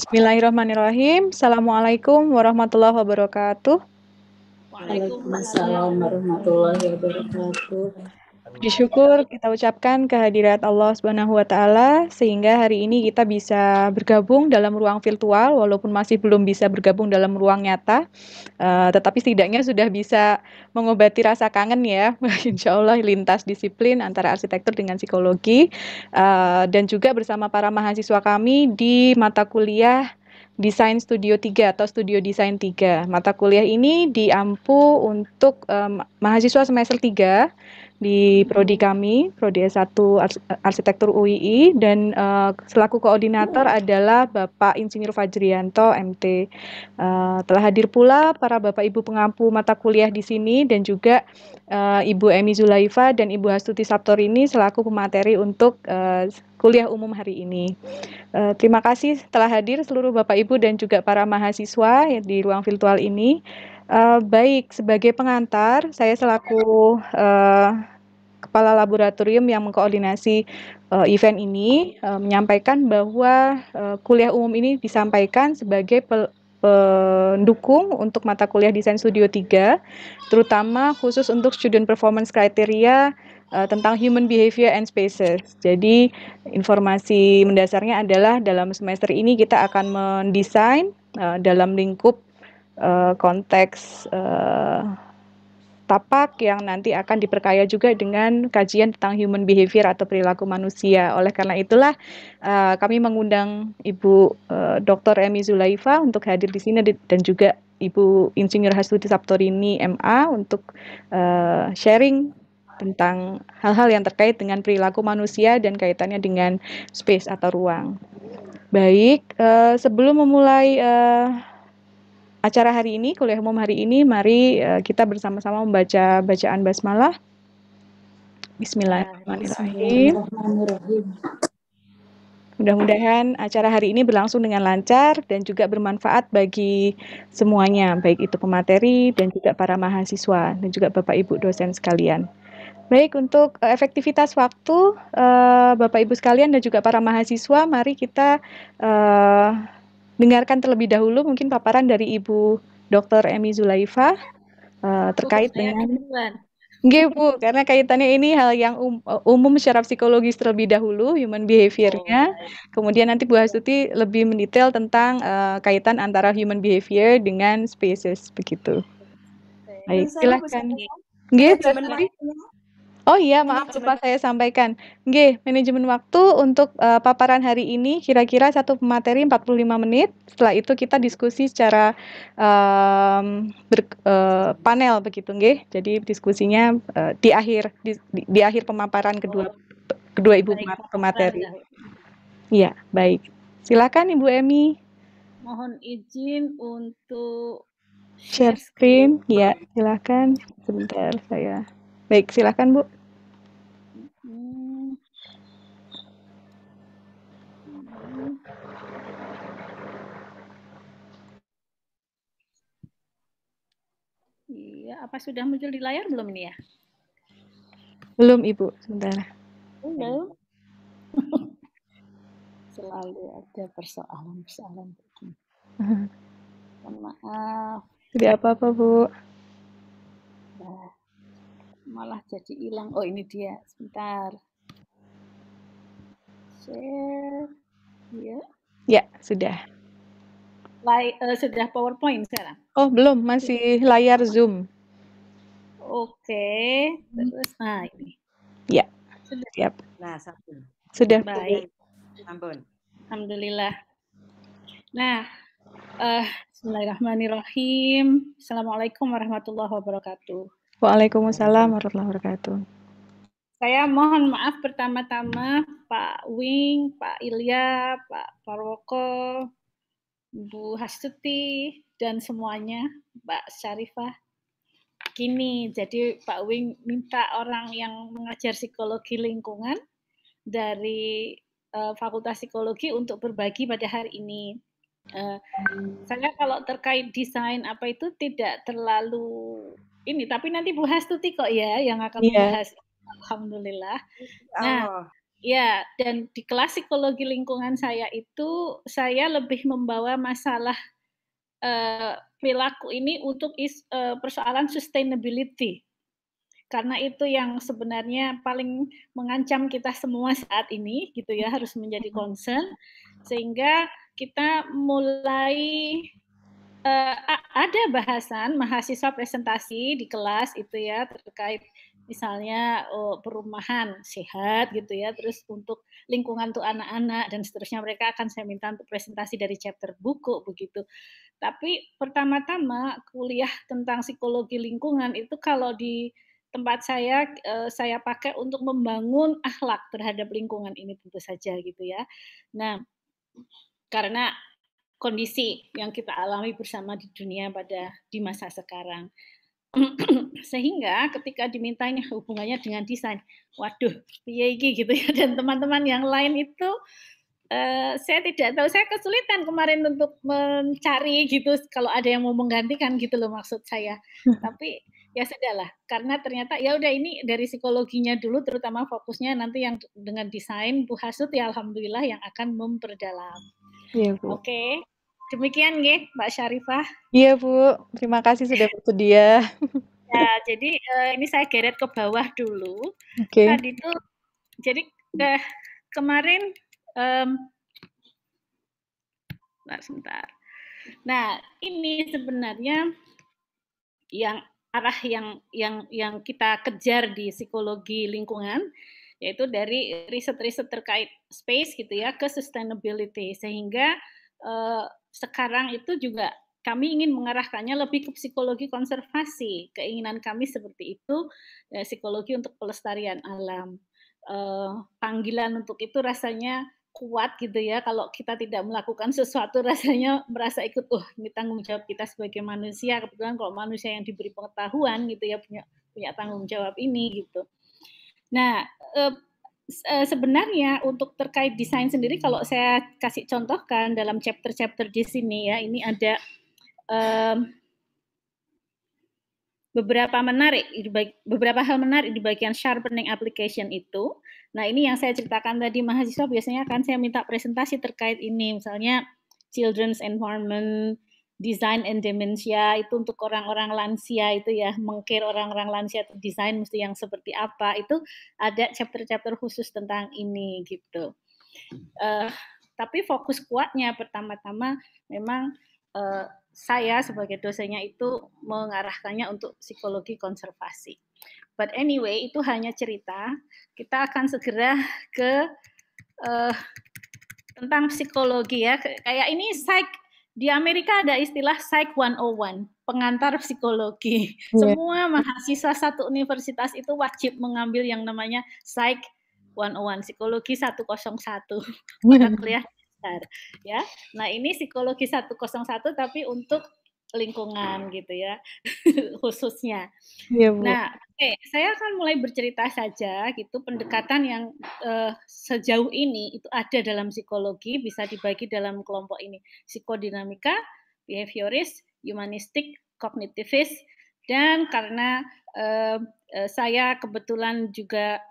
Bismillahirrahmanirrahim. Assalamualaikum warahmatullahi wabarakatuh. Waalaikumsalam warahmatullahi wabarakatuh. Puji syukur kita ucapkan kehadirat Allah Subhanahu wa Ta'ala, sehingga hari ini kita bisa bergabung dalam ruang virtual, walaupun masih belum bisa bergabung dalam ruang nyata, tetapi setidaknya sudah bisa mengobati rasa kangen ya, insya Allah lintas disiplin antara arsitektur dengan psikologi, dan juga bersama para mahasiswa kami di mata kuliah Desain Studio 3 atau Studio Desain 3. Mata kuliah ini diampu untuk mahasiswa semester 3 di prodi kami, prodi S1 Arsitektur UII, dan selaku koordinator adalah Bapak Insinyur Fajrianto, MT. Telah hadir pula para Bapak Ibu pengampu mata kuliah di sini, dan juga Ibu Emi Zulaifa dan Ibu Hastuti Saptorini selaku pemateri untuk kuliah umum hari ini. Terima kasih telah hadir seluruh Bapak Ibu dan juga para mahasiswa di ruang virtual ini. Baik, sebagai pengantar, saya selaku Kepala Laboratorium yang mengkoordinasi event ini menyampaikan bahwa kuliah umum ini disampaikan sebagai pendukung untuk mata kuliah Desain Studio 3, terutama khusus untuk student performance criteria tentang human behavior and spaces. Jadi informasi mendasarnya adalah dalam semester ini kita akan mendesain dalam lingkup konteks tapak yang nanti akan diperkaya juga dengan kajian tentang human behavior atau perilaku manusia. Oleh karena itulah kami mengundang Ibu Dr. Emi Zulaifa untuk hadir di sini, dan juga Ibu Insinyur Hastuti Saptorini MA untuk sharing tentang hal-hal yang terkait dengan perilaku manusia dan kaitannya dengan space atau ruang. Baik, sebelum memulai acara hari ini, kuliah umum hari ini, mari kita bersama-sama membaca bacaan basmalah. Bismillahirrahmanirrahim. Mudah-mudahan acara hari ini berlangsung dengan lancar dan juga bermanfaat bagi semuanya, baik itu pemateri dan juga para mahasiswa dan juga Bapak Ibu dosen sekalian. Baik, untuk efektivitas waktu, Bapak Ibu sekalian dan juga para mahasiswa, mari kita dengarkan terlebih dahulu mungkin paparan dari Ibu Dr. Emi Zulaifa terkait dengan Nggih, Bu, karena kaitannya ini hal yang umum secara psikologis terlebih dahulu, human behavior-nya. Kemudian nanti Bu Hastuti lebih mendetail tentang kaitan antara human behavior dengan species begitu. Baik, silakan. Nggih, Bu Hastuti. Oh iya, maaf lupa saya sampaikan. Nggih, manajemen waktu untuk paparan hari ini kira-kira satu pemateri 45 menit. Setelah itu kita diskusi secara panel begitu, nggih. Jadi diskusinya di akhir pemaparan kedua Ibu pemateri. Iya, baik. Silakan Ibu Emi. Mohon izin untuk share screen. Ya, silakan. Sebentar saya. Baik, silakan Bu. Iya, apa sudah muncul di layar belum ini ya? Belum Ibu, sebentar. Belum. Selalu ada persoalan-persoalan begini. Mohon maaf. Tidak apa-apa Bu. Nah, malah jadi hilang. Oh ini dia, sebentar. Share, ya. Ya, sudah. Sudah PowerPoint sekarang? Oh belum, masih layar Zoom. Oke, terus nah ini. Ya, sudah. Siap. Nah, satu. Sudah. Baik. Ampun. Alhamdulillah. Nah, Bismillahirrahmanirrahim. Assalamualaikum warahmatullahi wabarakatuh. Waalaikumsalam warahmatullahi wabarakatuh. Saya mohon maaf pertama-tama Pak Wing, Pak Ilya, Pak Parwoko, Bu Hastuti, dan semuanya, Mbak Syarifah. Gini, jadi Pak Wing minta orang yang mengajar psikologi lingkungan dari Fakultas Psikologi untuk berbagi pada hari ini. Saya kalau terkait desain apa itu tidak terlalu ini, tapi nanti Bu Hastuti kok ya yang akan membahas. Alhamdulillah. Nah, Ya, dan di kelas psikologi lingkungan saya itu, saya lebih membawa masalah perilaku ini untuk persoalan sustainability. Karena itu yang sebenarnya paling mengancam kita semua saat ini gitu ya, harus menjadi concern sehingga kita mulai ada bahasan mahasiswa presentasi di kelas itu ya terkait misalnya perumahan sehat gitu ya, terus untuk lingkungan untuk anak-anak dan seterusnya mereka akan saya minta untuk presentasi dari chapter buku begitu. Tapi pertama-tama kuliah tentang psikologi lingkungan itu kalau di tempat saya pakai untuk membangun akhlak terhadap lingkungan ini tentu saja gitu ya. Nah, karena kondisi yang kita alami bersama di dunia di masa sekarang. Sehingga ketika dimintanya hubungannya dengan desain, waduh, piye iki gitu ya, dan teman-teman yang lain itu saya tidak tahu, saya kesulitan kemarin untuk mencari gitu kalau ada yang mau menggantikan gitu loh maksud saya. Tapi ya sudahlah, karena ternyata ya udah ini dari psikologinya dulu terutama fokusnya nanti yang dengan desain Bu Hasud ya alhamdulillah yang akan memperdalam. Iya, Bu. Oke. Demikian nggih, Mbak Syarifah. Iya, Bu. Terima kasih sudah bersedia. Ya, jadi ini saya geret ke bawah dulu. Oke. Tadi tuh jadi kemarin sebentar. Nah, ini sebenarnya yang arah yang kita kejar di psikologi lingkungan yaitu dari riset-riset terkait space gitu ya ke sustainability sehingga sekarang itu juga kami ingin mengarahkannya lebih ke psikologi konservasi. Keinginan kami seperti itu, psikologi untuk pelestarian alam. Panggilan untuk itu rasanya kuat gitu ya. Kalau kita tidak melakukan sesuatu rasanya merasa ikut, ini tanggung jawab kita sebagai manusia. Kebetulan kalau manusia yang diberi pengetahuan gitu ya punya tanggung jawab ini gitu. Nah, sebenarnya untuk terkait desain sendiri kalau saya kasih contohkan dalam chapter-chapter di sini ya, ini ada beberapa hal menarik di bagian sharpening application itu. Nah, ini yang saya ceritakan tadi, mahasiswa biasanya akan saya minta presentasi terkait ini, misalnya children's environment, design and dementia, itu untuk orang-orang lansia itu ya, mengkir orang-orang lansia itu desain mesti yang seperti apa, itu ada chapter-chapter khusus tentang ini gitu. Tapi fokus kuatnya pertama-tama memang saya sebagai dosennya itu mengarahkannya untuk psikologi konservasi. But anyway, itu hanya cerita. Kita akan segera ke tentang psikologi ya. Kayak ini di Amerika ada istilah Psych 101, pengantar psikologi. Yeah. Semua mahasiswa satu universitas itu wajib mengambil yang namanya Psych 101, psikologi 101 mata kuliah besar ya. Nah, ini psikologi 101 tapi untuk lingkungan gitu ya khususnya. Iya, Bu. Nah, saya akan mulai bercerita saja gitu pendekatan yang sejauh ini itu ada dalam psikologi bisa dibagi dalam kelompok ini psikodinamika, behavioris, humanistik, kognitivis dan karena saya kebetulan juga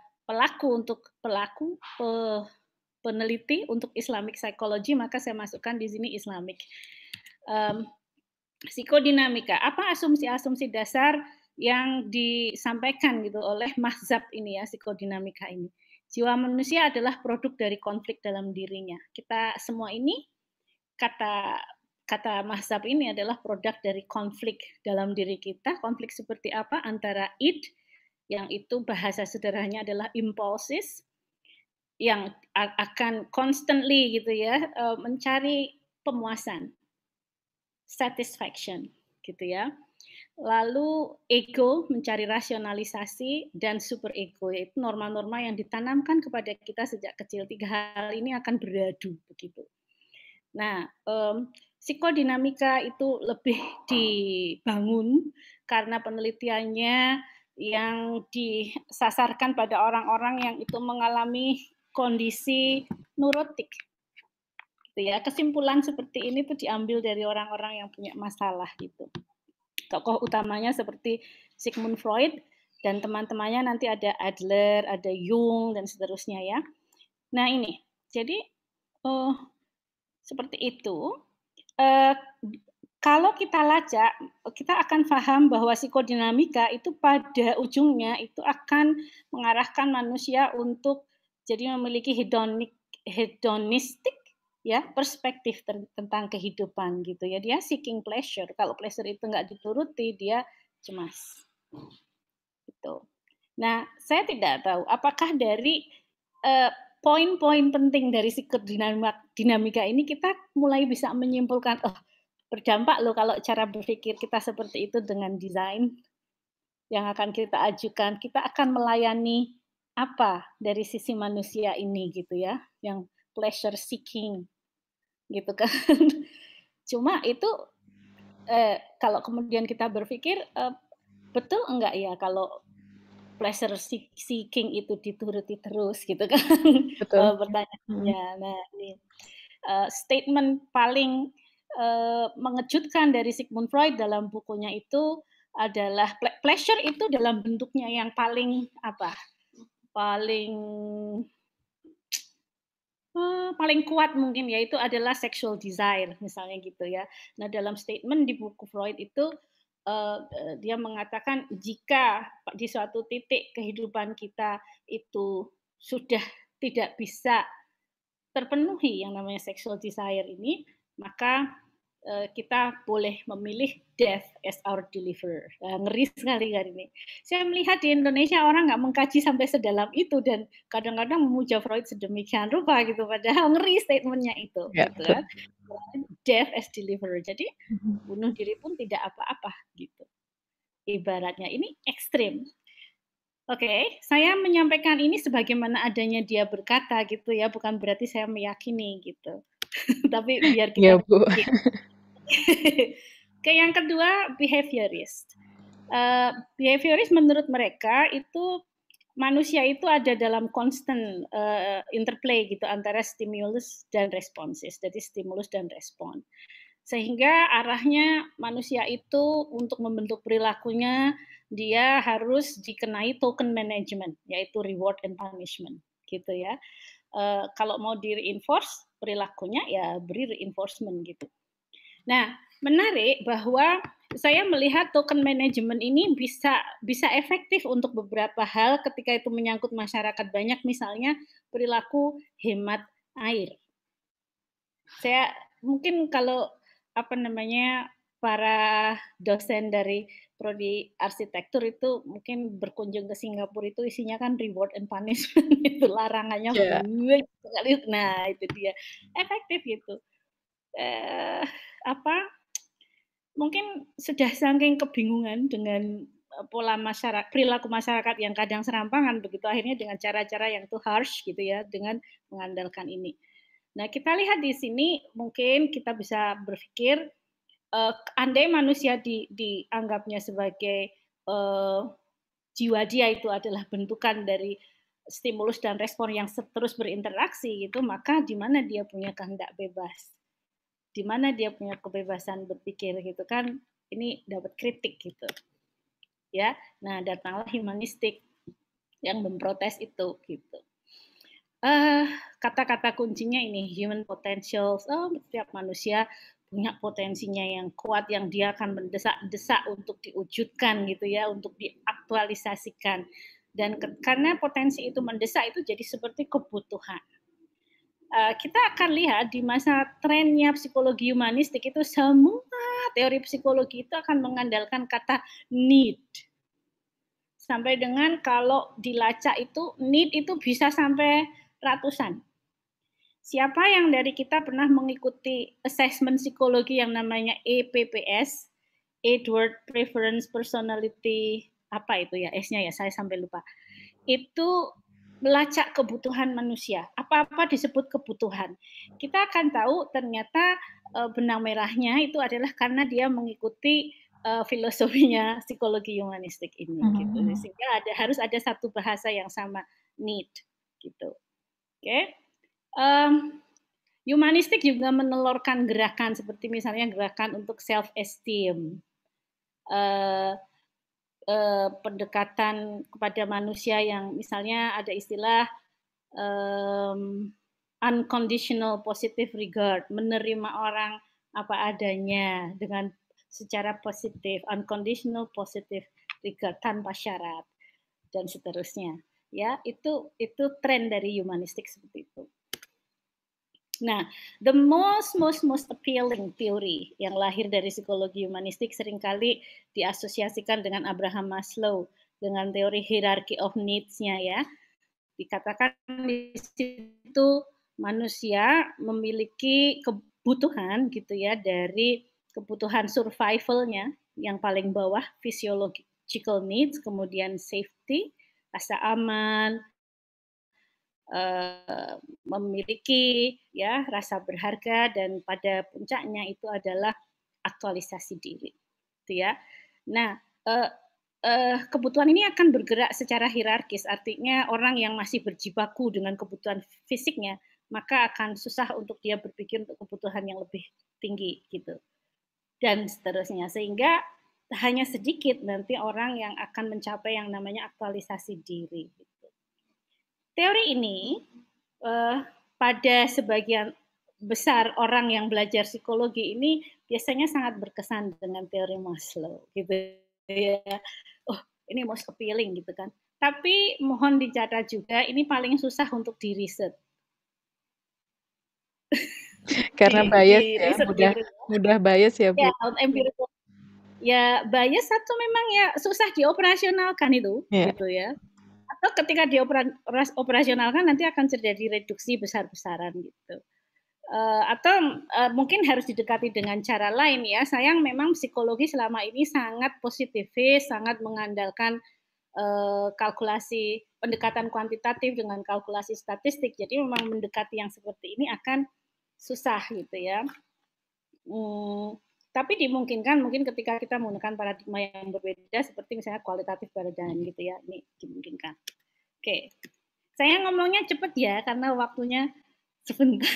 peneliti untuk Islamic psychology maka saya masukkan di sini Islamic. Psikodinamika, apa asumsi-asumsi dasar yang disampaikan gitu oleh mazhab ini ya, psikodinamika ini. Jiwa manusia adalah produk dari konflik dalam dirinya. Kita semua ini kata mazhab ini adalah produk dari konflik dalam diri kita. Konflik seperti apa? Antara id yang itu bahasa sederhananya adalah impulses yang akan constantly gitu ya mencari pemuasan, satisfaction gitu ya. Lalu ego mencari rasionalisasi dan super ego yaitu norma-norma yang ditanamkan kepada kita sejak kecil. 3 hal ini akan beradu begitu. Nah, psikodinamika itu lebih dibangun karena penelitiannya yang disasarkan pada orang-orang yang itu mengalami kondisi neurotik. Gitu ya. Kesimpulan seperti ini tuh diambil dari orang-orang yang punya masalah gitu. Tokoh utamanya seperti Sigmund Freud dan teman-temannya nanti ada Adler, ada Jung dan seterusnya ya. Nah ini, jadi seperti itu. Kalau kita lacak, kita akan paham bahwa psikodinamika itu pada ujungnya itu akan mengarahkan manusia untuk jadi memiliki hedonistik ya perspektif tentang kehidupan gitu ya. Dia seeking pleasure. Kalau pleasure itu nggak dituruti, dia cemas. Gitu. Nah, saya tidak tahu apakah dari poin-poin penting dari psikodinamika ini kita mulai bisa menyimpulkan, oh berdampak loh kalau cara berpikir kita seperti itu dengan desain yang akan kita ajukan. Kita akan melayani apa dari sisi manusia ini gitu ya, yang pleasure seeking gitu kan. Cuma itu kalau kemudian kita berpikir betul enggak ya kalau pleasure seeking itu dituruti terus gitu kan Betul. pertanyaannya. Nah ini statement paling mengejutkan dari Sigmund Freud dalam bukunya itu adalah pleasure itu dalam bentuknya yang paling apa? Paling kuat mungkin yaitu adalah sexual desire misalnya gitu ya. Nah dalam statement di buku Freud itu dia mengatakan jika di suatu titik kehidupan kita itu sudah tidak bisa terpenuhi yang namanya sexual desire ini, maka kita boleh memilih death as our deliverer. Nah, ngeri sekali kan ini. Saya melihat di Indonesia orang nggak mengkaji sampai sedalam itu dan kadang-kadang memuja Freud sedemikian rupa gitu. Padahal ngeri statementnya itu, Ya, gitu betul. kan. Death as deliverer. Jadi bunuh diri pun tidak apa-apa gitu. Ibaratnya ini ekstrim. Oke, saya menyampaikan ini sebagaimana adanya dia berkata gitu ya, bukan berarti saya meyakini gitu. Tapi biar Iya, kita Bu. berpikir. Oke, yang kedua behaviorist. Behaviorist menurut mereka itu manusia itu ada dalam constant interplay gitu antara stimulus dan responses. Jadi stimulus dan respon. Sehingga arahnya manusia itu untuk membentuk perilakunya dia harus dikenai token management yaitu reward and punishment gitu ya. Kalau mau di reinforce perilakunya ya beri reinforcement gitu. Nah, menarik bahwa saya melihat token management ini bisa efektif untuk beberapa hal ketika itu menyangkut masyarakat banyak, misalnya perilaku hemat air. Saya mungkin kalau apa namanya para dosen dari prodi arsitektur itu mungkin berkunjung ke Singapura itu isinya kan reward and punishment itu larangannya Ya. banyak sekali. Nah, itu dia. Efektif gitu. Apa mungkin sudah saking kebingungan dengan pola perilaku masyarakat yang kadang serampangan begitu akhirnya dengan cara-cara yang too harsh gitu ya dengan mengandalkan ini. Nah, kita lihat di sini mungkin kita bisa berpikir andai manusia dianggapnya sebagai jiwa dia itu adalah bentukan dari stimulus dan respon yang terus berinteraksi gitu, maka di mana dia punya kehendak bebas? Di mana dia punya kebebasan berpikir gitu kan? Ini dapat kritik gitu. Ya. Nah, datanglah humanistik yang memprotes itu gitu. Kata-kata kuncinya ini human potential. Setiap manusia punya potensinya yang kuat yang dia akan mendesak-desak untuk diwujudkan gitu ya, untuk diaktualisasikan. Dan karena potensi itu mendesak itu jadi seperti kebutuhan. Kita akan lihat di masa trennya psikologi humanistik itu semua teori psikologi itu akan mengandalkan kata need. Sampai dengan kalau dilacak itu need itu bisa sampai ratusan. Siapa yang dari kita pernah mengikuti assessment psikologi yang namanya EPPS, Edward Preference Personality, apa itu ya, S-nya ya, saya sampai lupa. Itu melacak kebutuhan manusia. Apa-apa disebut kebutuhan. Kita akan tahu ternyata benang merahnya itu adalah karena dia mengikuti filosofinya psikologi humanistik ini gitu. Sehingga harus ada satu bahasa yang sama, need gitu. Oke. Humanistik juga menelurkan gerakan seperti misalnya gerakan untuk self esteem. Pendekatan kepada manusia yang misalnya ada istilah unconditional positive regard, menerima orang apa adanya dengan secara positif, unconditional positive regard tanpa syarat dan seterusnya. Ya, itu tren dari humanistik seperti itu. Nah, the most appealing theory yang lahir dari psikologi humanistik seringkali diasosiasikan dengan Abraham Maslow, dengan teori hierarchy of needs-nya ya. Dikatakan di situ manusia memiliki kebutuhan gitu ya, dari kebutuhan survival-nya yang paling bawah physiological needs, kemudian safety, rasa aman, memiliki ya rasa berharga, dan pada puncaknya itu adalah aktualisasi diri, gitu ya. Nah, kebutuhan ini akan bergerak secara hierarkis, artinya orang yang masih berjibaku dengan kebutuhan fisiknya, maka akan susah untuk dia berpikir untuk kebutuhan yang lebih tinggi gitu, dan seterusnya, sehingga hanya sedikit nanti orang yang akan mencapai yang namanya aktualisasi diri. Teori ini pada sebagian besar orang yang belajar psikologi ini biasanya sangat berkesan dengan teori Maslow gitu ya. Oh, ini most appealing gitu kan. Tapi mohon dicatat juga ini paling susah untuk diriset. Karena bias ya, mudah bias ya, Bu. Ya, empirical. Ya, bias satu memang ya susah dioperasionalkan itu, gitu ya. Atau ketika dioperasionalkan nanti akan terjadi reduksi besar-besaran gitu. Atau mungkin harus didekati dengan cara lain ya. Sayang memang psikologi selama ini sangat positivis, sangat mengandalkan kalkulasi pendekatan kuantitatif dengan kalkulasi statistik. Jadi memang mendekati yang seperti ini akan susah gitu ya. Tapi dimungkinkan mungkin ketika kita menggunakan paradigma yang berbeda seperti misalnya kualitatif paradigm gitu ya, ini dimungkinkan. Oke, saya ngomongnya cepet ya karena waktunya sebentar.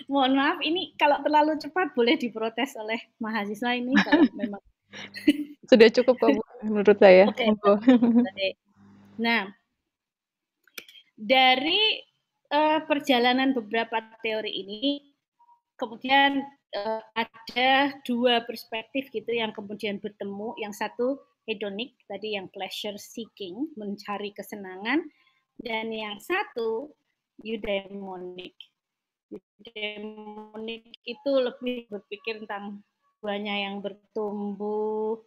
Mohon maaf, ini kalau terlalu cepat boleh diprotes oleh mahasiswa ini kalau memang. Sudah cukup kok Bu, menurut saya. Oke. Nah, dari perjalanan beberapa teori ini, kemudian ada dua perspektif gitu yang kemudian bertemu. Yang satu hedonic, tadi yang pleasure seeking, mencari kesenangan, dan yang satu eudaimonic. Eudaimonic itu lebih berpikir tentang banyak yang bertumbuh,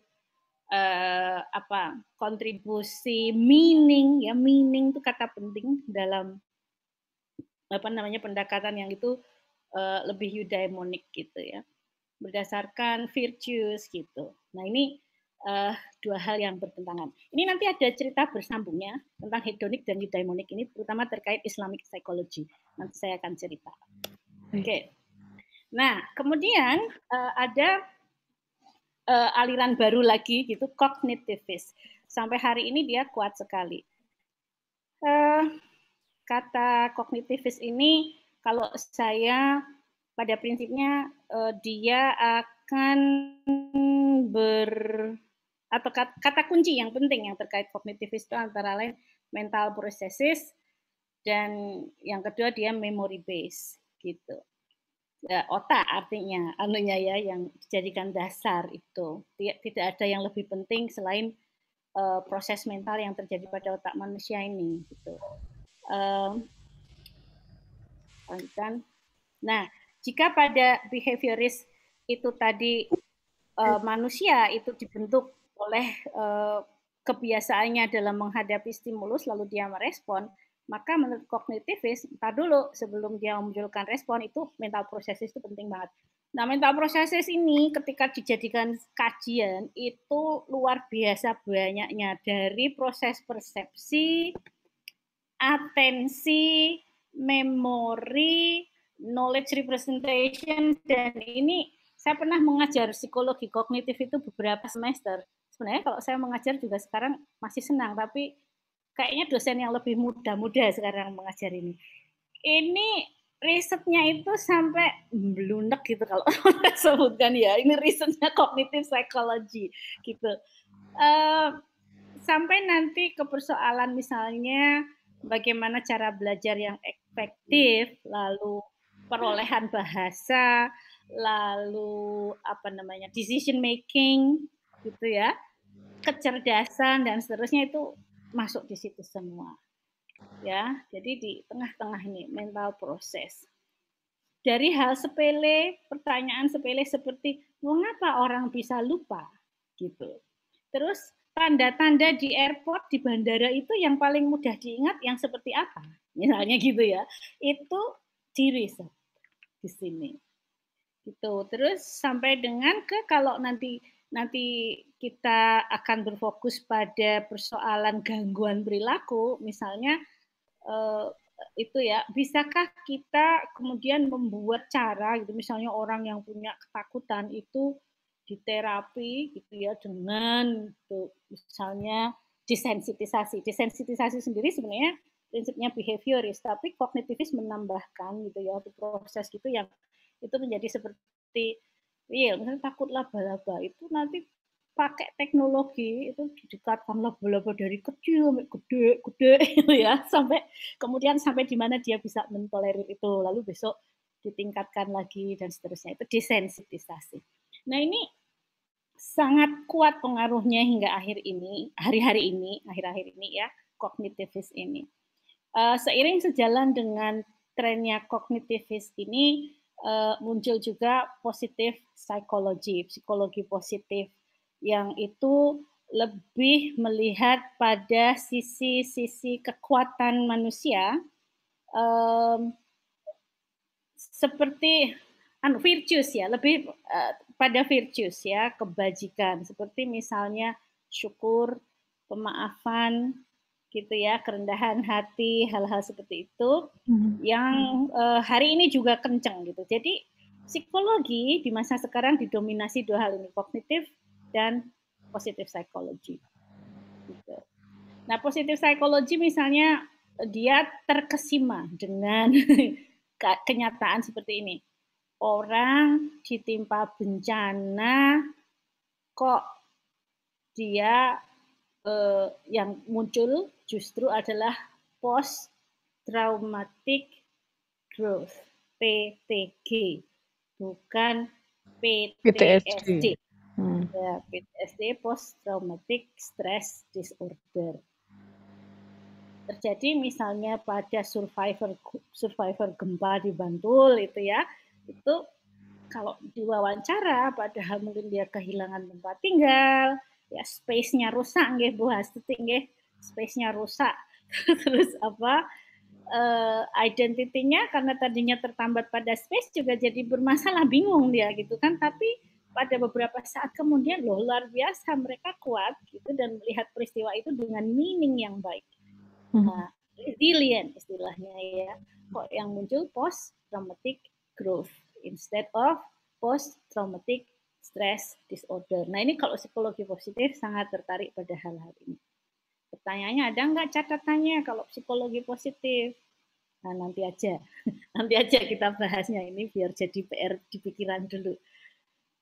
kontribusi meaning ya, meaning itu kata penting dalam pendekatan yang itu lebih eudaimonic gitu ya, berdasarkan virtues gitu. Nah ini dua hal yang bertentangan. Ini nanti ada cerita bersambungnya tentang hedonic dan eudaimonic ini, terutama terkait Islamic psychology. Nanti saya akan cerita. Oke. Nah kemudian ada aliran baru lagi gitu, kognitivist. Sampai hari ini dia kuat sekali. Kata kognitivis ini kalau saya pada prinsipnya dia akan atau kata kunci yang penting yang terkait kognitivis itu antara lain mental processes, dan yang kedua dia memory base gitu. Ya, otak artinya anunya ya yang dijadikan dasar itu. Tidak ada yang lebih penting selain proses mental yang terjadi pada otak manusia ini gitu. Nah, jika pada behaviorist itu tadi manusia itu dibentuk oleh kebiasaannya dalam menghadapi stimulus lalu dia merespon, maka menurut kognitivis, entar dulu sebelum dia memunculkan respon itu mental processes itu penting banget. Nah, mental processes ini ketika dijadikan kajian itu luar biasa banyaknya, dari proses persepsi, atensi, memori, knowledge representation, dan ini saya pernah mengajar psikologi kognitif itu beberapa semester. Sebenarnya kalau saya mengajar juga sekarang masih senang, tapi kayaknya dosen yang lebih muda-muda sekarang mengajar ini. Ini risetnya itu sampai blunek gitu kalau saya sebutkan ya. Ini risetnya cognitive psychology gitu. Sampai nanti ke persoalan misalnya bagaimana cara belajar yang efektif, lalu perolehan bahasa, lalu decision making gitu ya, kecerdasan dan seterusnya itu masuk di situ semua. Ya, jadi di tengah-tengah ini mental proses. Dari hal sepele, pertanyaan sepele seperti mengapa orang bisa lupa gitu. Terus tanda-tanda di airport, di bandara itu yang paling mudah diingat yang seperti apa? Misalnya gitu ya. Itu di-riset di sini. Gitu. Terus sampai dengan kalau nanti kita akan berfokus pada persoalan gangguan perilaku, misalnya itu ya, bisakah kita kemudian membuat cara gitu, misalnya orang yang punya ketakutan itu diterapi gitu ya dengan misalnya desensitisasi. Desensitisasi sendiri sebenarnya prinsipnya behavioris, tapi kognitivis menambahkan gitu ya, proses gitu yang itu menjadi seperti real. Misalnya takut laba-laba itu nanti pakai teknologi itu didekatkan laba-laba dari kecil sampai gede gitu ya, sampai kemudian sampai di mana dia bisa mentolerir itu, lalu besok ditingkatkan lagi dan seterusnya, itu desensitisasi. Nah ini sangat kuat pengaruhnya hingga akhir-akhir ini ya, kognitivis ini. Seiring sejalan dengan trennya kognitivis ini muncul juga positif psikologi positif yang itu lebih melihat pada sisi-sisi kekuatan manusia seperti virtues ya, lebih pada virtues ya, kebajikan seperti misalnya syukur, pemaafan gitu ya, kerendahan hati, hal-hal seperti itu yang hari ini juga kenceng gitu. Jadi psikologi di masa sekarang didominasi dua hal ini, kognitif dan positif psikologi. Gitu. Nah, positif psikologi misalnya dia terkesima dengan kenyataan seperti ini. Orang ditimpa bencana kok dia yang muncul justru adalah post traumatic growth, PTG, bukan PTSD. Ya, PTSD, post traumatic stress disorder. Terjadi misalnya pada survivor gempa di Bantul itu ya, itu kalau diwawancara padahal mungkin dia kehilangan tempat tinggal, ya space-nya rusak nggih Bu Hastuti nggih, space-nya rusak. Terus identity-nya karena tadinya tertambat pada space juga jadi bermasalah, bingung dia gitu kan, tapi pada beberapa saat kemudian loh luar biasa mereka kuat gitu dan melihat peristiwa itu dengan meaning yang baik. Nah, resilient istilahnya ya. Kok yang muncul post traumatic growth instead of post traumatic stress disorder. Nah, ini kalau psikologi positif sangat tertarik pada hal-hal ini. Pertanyaannya, ada nggak catatannya kalau psikologi positif? Nah, nanti aja kita bahasnya, ini biar jadi PR di pikiran dulu.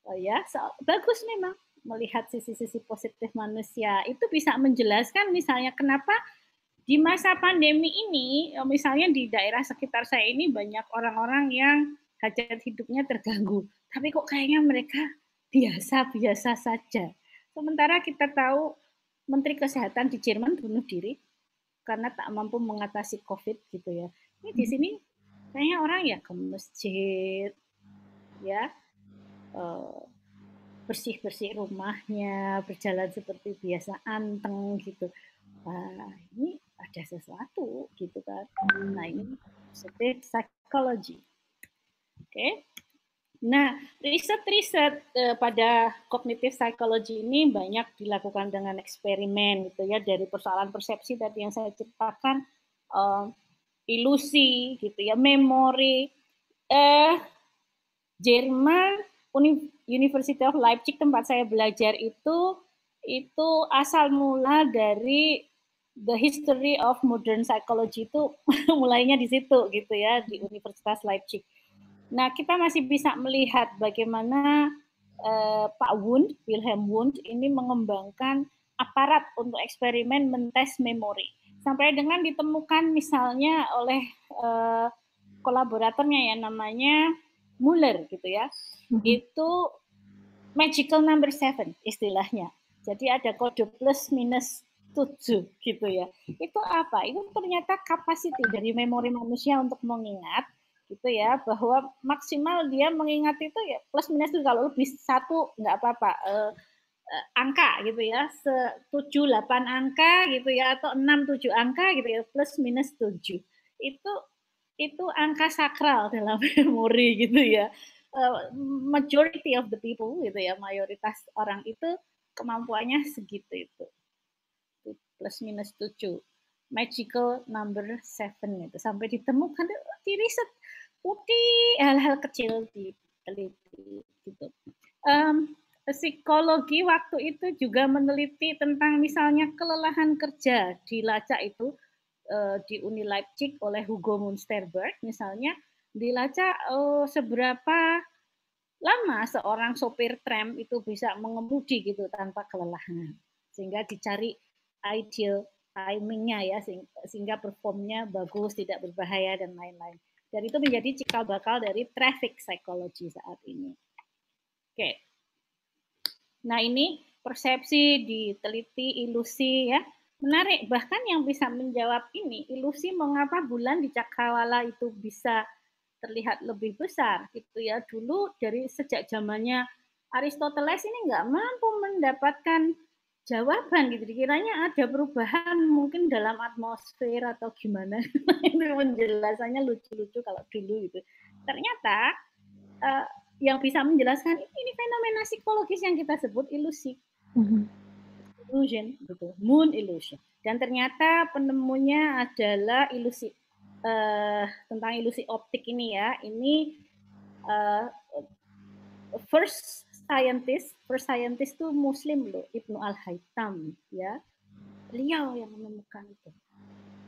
Oh ya, bagus memang melihat sisi-sisi positif manusia. Itu bisa menjelaskan misalnya kenapa di masa pandemi ini, misalnya di daerah sekitar saya ini banyak orang-orang yang hajat hidupnya terganggu. Tapi kok kayaknya mereka biasa-biasa saja. Sementara kita tahu Menteri Kesehatan di Jerman bunuh diri karena tak mampu mengatasi COVID gitu ya. Ini di sini kayaknya orang ya ke masjid, ya bersih-bersih rumahnya, berjalan seperti biasa, anteng gitu. Wah, ini ada sesuatu gitu kan. Nah, ini positif psikologi. Oke. Nah, riset-riset pada kognitif psikologi ini banyak dilakukan dengan eksperimen gitu ya, dari persoalan persepsi tadi yang saya ceritakan, ilusi gitu ya, memori. Jerman, University of Leipzig tempat saya belajar itu asal mula dari the history of modern psychology, itu mulainya di situ gitu ya, di Universitas Leipzig. Nah, kita masih bisa melihat bagaimana Pak Wundt, Wilhelm Wundt ini mengembangkan aparat untuk eksperimen mentes memori. sampai dengan ditemukan misalnya oleh kolaboratornya ya, namanya Muller gitu ya. Itu magical number 7 istilahnya. Jadi ada kode plus minus 7 gitu ya. Itu apa? Itu ternyata kapasiti dari memori manusia untuk mengingat gitu ya, bahwa maksimal dia mengingat itu ya plus minus itu, kalau lebih 1 nggak apa-apa. Angka gitu ya, 7 8 angka gitu ya, atau 6 7 angka gitu ya, plus minus 7. Itu angka sakral dalam memori gitu ya. Majority of the people gitu ya, mayoritas orang itu kemampuannya segitu itu. Plus minus 7. Magical number 7 itu sampai ditemukan di riset putih, hal-hal kecil diteliti gitu. Psikologi waktu itu juga meneliti tentang misalnya kelelahan kerja dilacak itu di Uni Leipzig oleh Hugo Münsterberg misalnya, dilacak seberapa lama seorang sopir tram itu bisa mengemudi gitu tanpa kelelahan, sehingga dicari ideal timingnya ya, sehingga performnya bagus, tidak berbahaya dan lain-lain. Dan itu menjadi cikal bakal dari traffic psychology saat ini. Oke. Nah ini persepsi, diteliti, ilusi ya. Menarik, bahkan yang bisa menjawab ini, ilusi mengapa bulan di cakrawala itu bisa terlihat lebih besar gitu ya. Dulu dari sejak zamannya Aristoteles ini nggak mampu mendapatkan jawaban gitu. Dikiranya ada perubahan mungkin dalam atmosfer atau gimana. Itu penjelasannya lucu-lucu kalau dulu gitu. Ternyata yang bisa menjelaskan ini fenomena psikologis yang kita sebut ilusi. Illusion gitu, moon illusion. Dan ternyata penemunya adalah ilusi tentang ilusi optik ini ya. Ini first scientist tuh Muslim loh, Ibnu Al-Haytham ya. Beliau yang menemukan itu.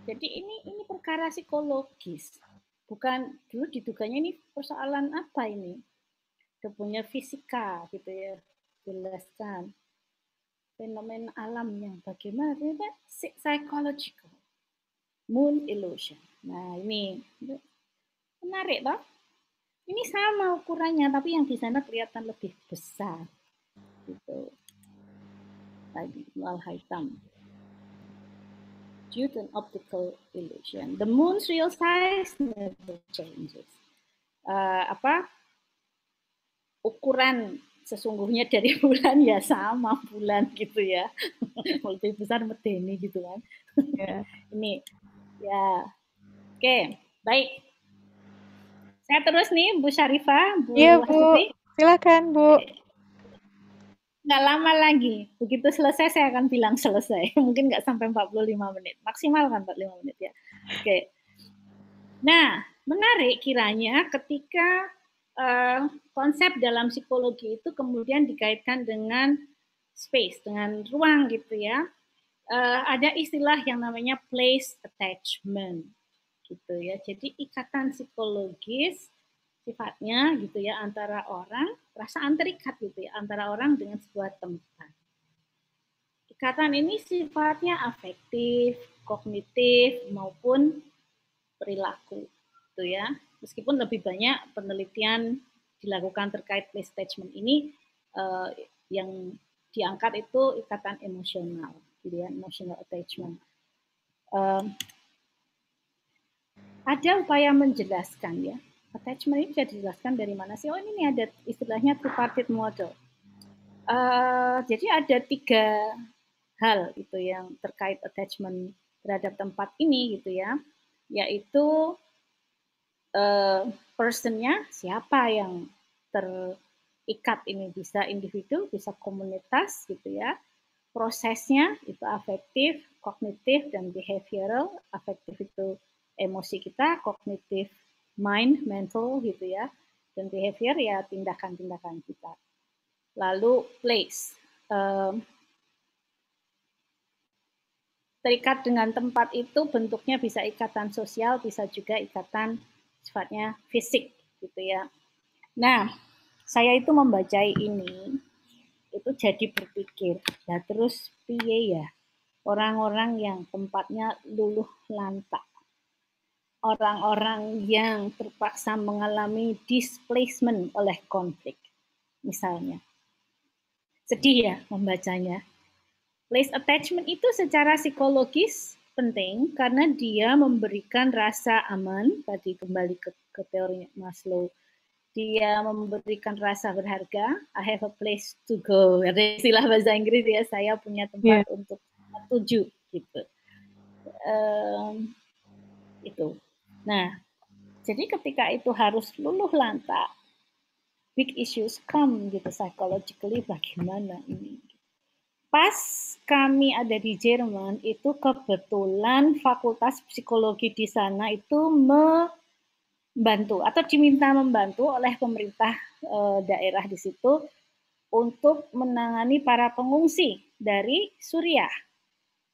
Jadi ini perkara psikologis. Bukan dulu diduganya ini persoalan apa ini? Punya fisika gitu ya, jelaskan fenomena alam yang bagaimana, ternyata psychological, moon illusion. Nah ini menarik toh. Ini sama ukurannya, tapi yang di sana kelihatan lebih besar. Gitu. Tadi Al-Haytham. Due to an optical illusion, the moon's real size never changes. Ukuran sesungguhnya dari bulan ya sama bulan gitu ya. Lebih besar medeni gitu kan. Yeah. Ini ya. Oke, baik. Saya terus nih Bu Syarifah, Bu Hasuti. Silakan Bu. Nggak lama lagi. Begitu selesai saya akan bilang selesai. Mungkin nggak sampai 45 menit. Maksimal kan 45 menit ya. Oke. Nah, menarik kiranya ketika konsep dalam psikologi itu kemudian dikaitkan dengan space, dengan ruang gitu ya. Ada istilah yang namanya place attachment gitu ya. Jadi ikatan psikologis sifatnya gitu ya antara orang, perasaan terikat gitu ya antara orang dengan sebuah tempat. Ikatan ini sifatnya afektif, kognitif maupun perilaku gitu ya. Meskipun lebih banyak penelitian dilakukan terkait place attachment ini yang diangkat itu ikatan emosional gitu ya, emotional attachment. Ada upaya menjelaskan ya, attachment ini bisa dijelaskan dari mana sih? Oh ini ada istilahnya tripartite model. Jadi ada 3 hal itu yang terkait attachment terhadap tempat ini gitu ya, yaitu personnya, siapa yang terikat ini, bisa individu, bisa komunitas gitu ya. Prosesnya itu afektif, kognitif, dan behavioral. Afektif itu emosi kita, kognitif mind, mental gitu ya, dan behavior ya tindakan-tindakan kita. Lalu place, terikat dengan tempat itu bentuknya bisa ikatan sosial, bisa juga ikatan sifatnya fisik gitu ya. Nah, saya itu membaca ini itu jadi berpikir, nah terus piye ya? orang-orang yang tempatnya luluh lantak, orang-orang yang terpaksa mengalami displacement oleh konflik, misalnya. Sedih ya membacanya. Place attachment itu secara psikologis penting karena dia memberikan rasa aman, tadi kembali ke teori Maslow. Dia memberikan rasa berharga, I have a place to go. Ada istilah bahasa Inggris ya, saya punya tempat untuk tuju gitu. Itu. Nah, jadi ketika itu harus luluh lantak, big issues come gitu psychologically, bagaimana ini. Pas kami ada di Jerman, itu kebetulan fakultas psikologi di sana itu membantu atau diminta membantu oleh pemerintah daerah di situ untuk menangani para pengungsi dari Suriah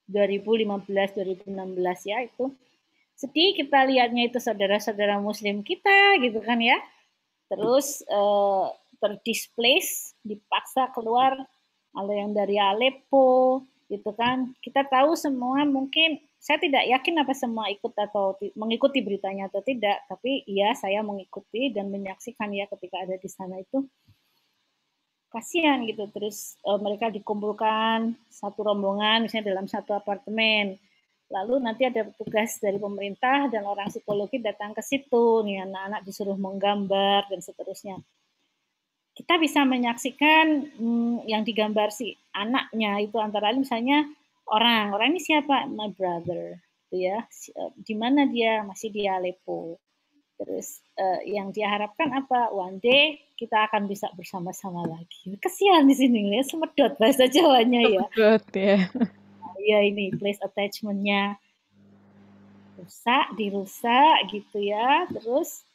2015-2016 ya, itu sedih kita lihatnya, itu saudara-saudara muslim kita gitu kan ya, terus terdisplace, dipaksa keluar, ada yang dari Aleppo gitu kan. Kita tahu semua, mungkin saya tidak yakin apa semua ikut atau mengikuti beritanya atau tidak, tapi iya saya mengikuti dan menyaksikan ya ketika ada di sana, itu kasihan gitu. Terus mereka dikumpulkan satu rombongan misalnya dalam satu apartemen. Lalu nanti ada petugas dari pemerintah dan orang psikologi datang ke situ, nih anak-anak disuruh menggambar dan seterusnya. Kita bisa menyaksikan yang digambar si anaknya itu antara lain misalnya orang ini siapa, my brother, gitu ya. Di mana dia, masih di Aleppo. Terus yang diharapkan apa, one day kita akan bisa bersama-sama lagi. Kesian di sini ya, semedot bahasa Jawanya ya. Semedot ya. Ya ini place attachment-nya dirusak gitu ya. Terus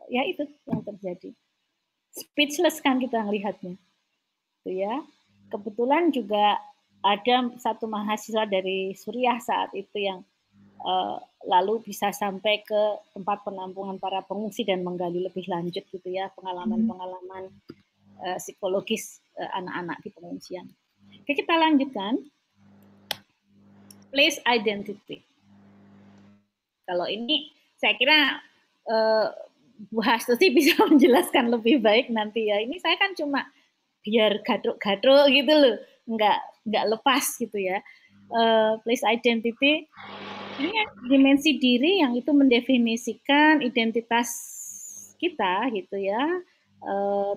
ya itu yang terjadi. Speechless kan kita melihatnya. Itu ya. Kebetulan juga ada satu mahasiswa dari Suriah saat itu yang lalu bisa sampai ke tempat penampungan para pengungsi dan menggali lebih lanjut gitu ya pengalaman-pengalaman psikologis anak-anak di pengungsian. Oke, kita lanjutkan. Place identity. Kalau ini saya kira Bu Hastuti bisa menjelaskan lebih baik nanti ya. Ini saya kan cuma biar gaduk-gaduk gitu loh, nggak lepas gitu ya. Place identity ini dimensi diri yang itu mendefinisikan identitas kita gitu ya,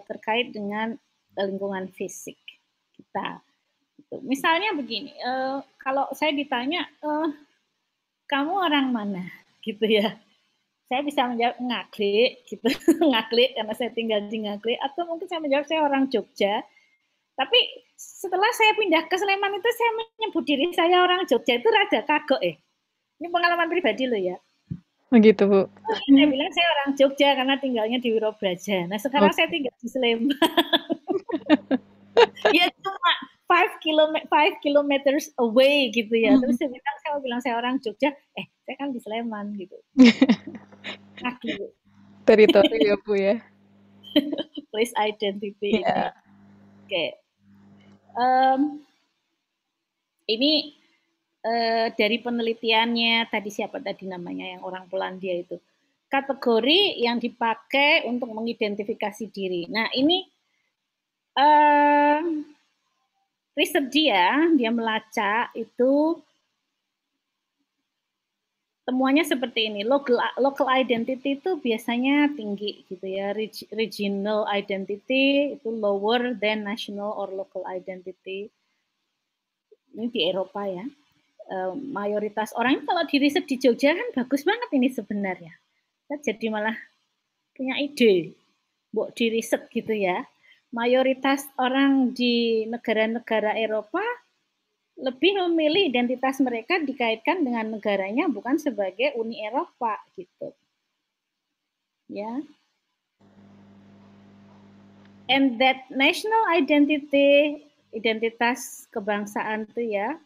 terkait dengan lingkungan fisik kita. Misalnya begini, kalau saya ditanya, kamu orang mana, gitu ya, saya bisa menjawab Ngaglik, gitu, Ngaglik karena saya tinggal di Ngaglik, atau mungkin saya menjawab saya orang Jogja. Tapi setelah saya pindah ke Sleman itu saya menyebut diri saya orang Jogja itu rada kagok Ini pengalaman pribadi loh ya. Begitu Bu. Saya bilang saya orang Jogja karena tinggalnya di Wirobraja. Nah sekarang saya tinggal di Sleman. Ya cuma 5 kilometers away gitu ya. Terus saya bilang saya orang Jogja. Saya kan di Sleman gitu. Teritori ya Bu ya. Place identity ini. Oke. Ini dari penelitiannya tadi siapa tadi namanya yang orang Polandia itu, kategori yang dipakai untuk mengidentifikasi diri. Nah ini riset dia melacak itu temuannya seperti ini. Local identity itu biasanya tinggi gitu ya. Regional identity itu lower than national or local identity. Ini di Eropa ya. Mayoritas orang kalau di riset di Jogja kan bagus banget ini sebenarnya. Jadi malah punya ide buat di riset gitu ya. Mayoritas orang di negara-negara Eropa lebih memilih identitas mereka dikaitkan dengan negaranya bukan sebagai Uni Eropa gitu. Ya. And that national identity, identitas kebangsaan itu ya,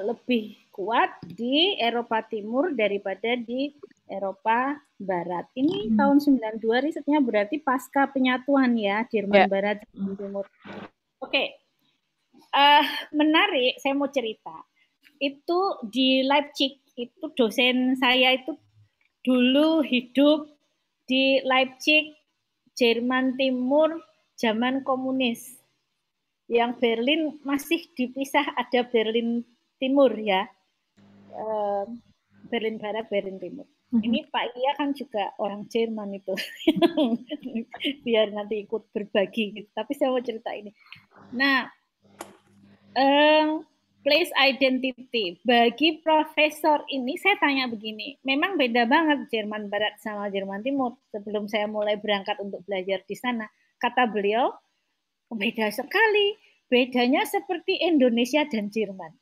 lebih kuat di Eropa Timur daripada di Eropa Barat. Ini tahun 92 risetnya berarti pasca penyatuan ya, Jerman Barat dan Timur. Oke. menarik, saya mau cerita. Itu di Leipzig, itu dosen saya itu dulu hidup di Leipzig, Jerman Timur, zaman komunis. Yang Berlin masih dipisah, ada Berlin Timur ya. Berlin Barat, Berlin Timur. Ini Pak Iya kan juga orang Jerman itu. Biar nanti ikut berbagi gitu. Tapi saya mau cerita ini. Nah, place identity. Bagi profesor ini saya tanya begini, memang beda banget Jerman Barat sama Jerman Timur. Sebelum saya mulai berangkat untuk belajar di sana, kata beliau, beda sekali. Bedanya seperti Indonesia dan Jerman.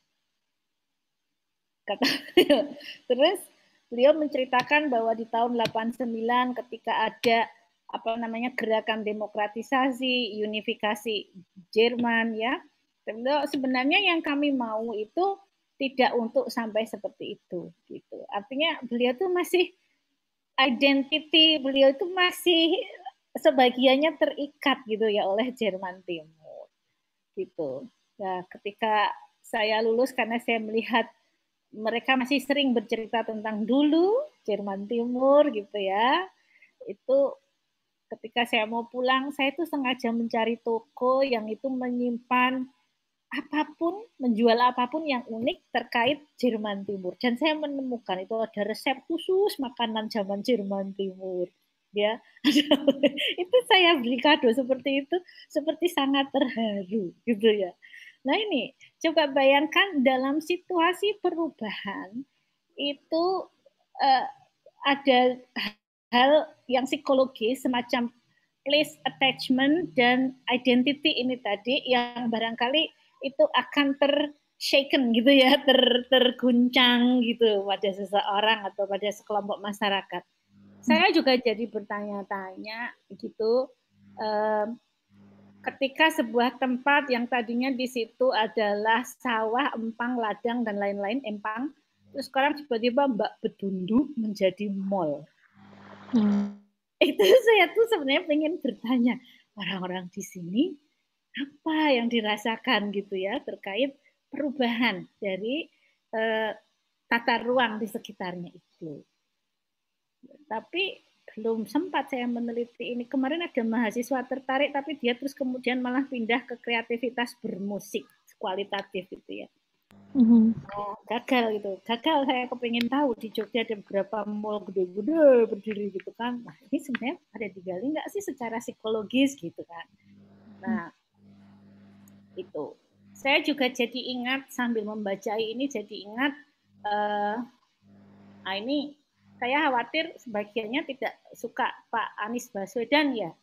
Kata beliau. Terus beliau menceritakan bahwa di tahun 89 ketika ada gerakan demokratisasi, unifikasi Jerman ya. Sebenarnya yang kami mau itu tidak untuk sampai seperti itu gitu. Artinya beliau tuh masih identity beliau itu masih sebagiannya terikat gitu ya oleh Jerman Timur gitu. Nah, ketika saya lulus karena saya melihat mereka masih sering bercerita tentang dulu Jerman Timur gitu ya. Itu ketika saya mau pulang, saya itu sengaja mencari toko yang itu menyimpan apapun, menjual apapun yang unik terkait Jerman Timur. Dan saya menemukan itu ada resep khusus makanan zaman Jerman Timur. Ya, itu saya beli kado seperti itu, seperti sangat terharu gitu ya. Nah ini, coba bayangkan dalam situasi perubahan itu ada hal yang psikologis semacam place attachment dan identity ini tadi yang barangkali itu akan shaken gitu ya, terguncang gitu pada seseorang atau pada sekelompok masyarakat. Saya juga jadi bertanya-tanya gitu, ketika sebuah tempat yang tadinya di situ adalah sawah, empang, ladang, dan lain-lain, empang, terus sekarang tiba-tiba Mbak Bedundu menjadi mall. Itu saya tuh sebenarnya pengen bertanya, orang-orang di sini apa yang dirasakan gitu ya terkait perubahan dari tata ruang di sekitarnya itu. Tapi belum sempat saya meneliti ini. Kemarin ada mahasiswa tertarik, tapi dia terus kemudian malah pindah ke kreativitas bermusik kualitatif gitu ya. Nah, gagal gitu. Gagal saya kepingin tahu di Jogja ada beberapa mall gede-gede berdiri gitu kan. Nah, ini sebenarnya ada digali nggak sih secara psikologis gitu kan. Nah, itu. Saya juga jadi ingat sambil membaca ini jadi ingat ini saya khawatir sebagiannya tidak suka Pak Anies Baswedan ya.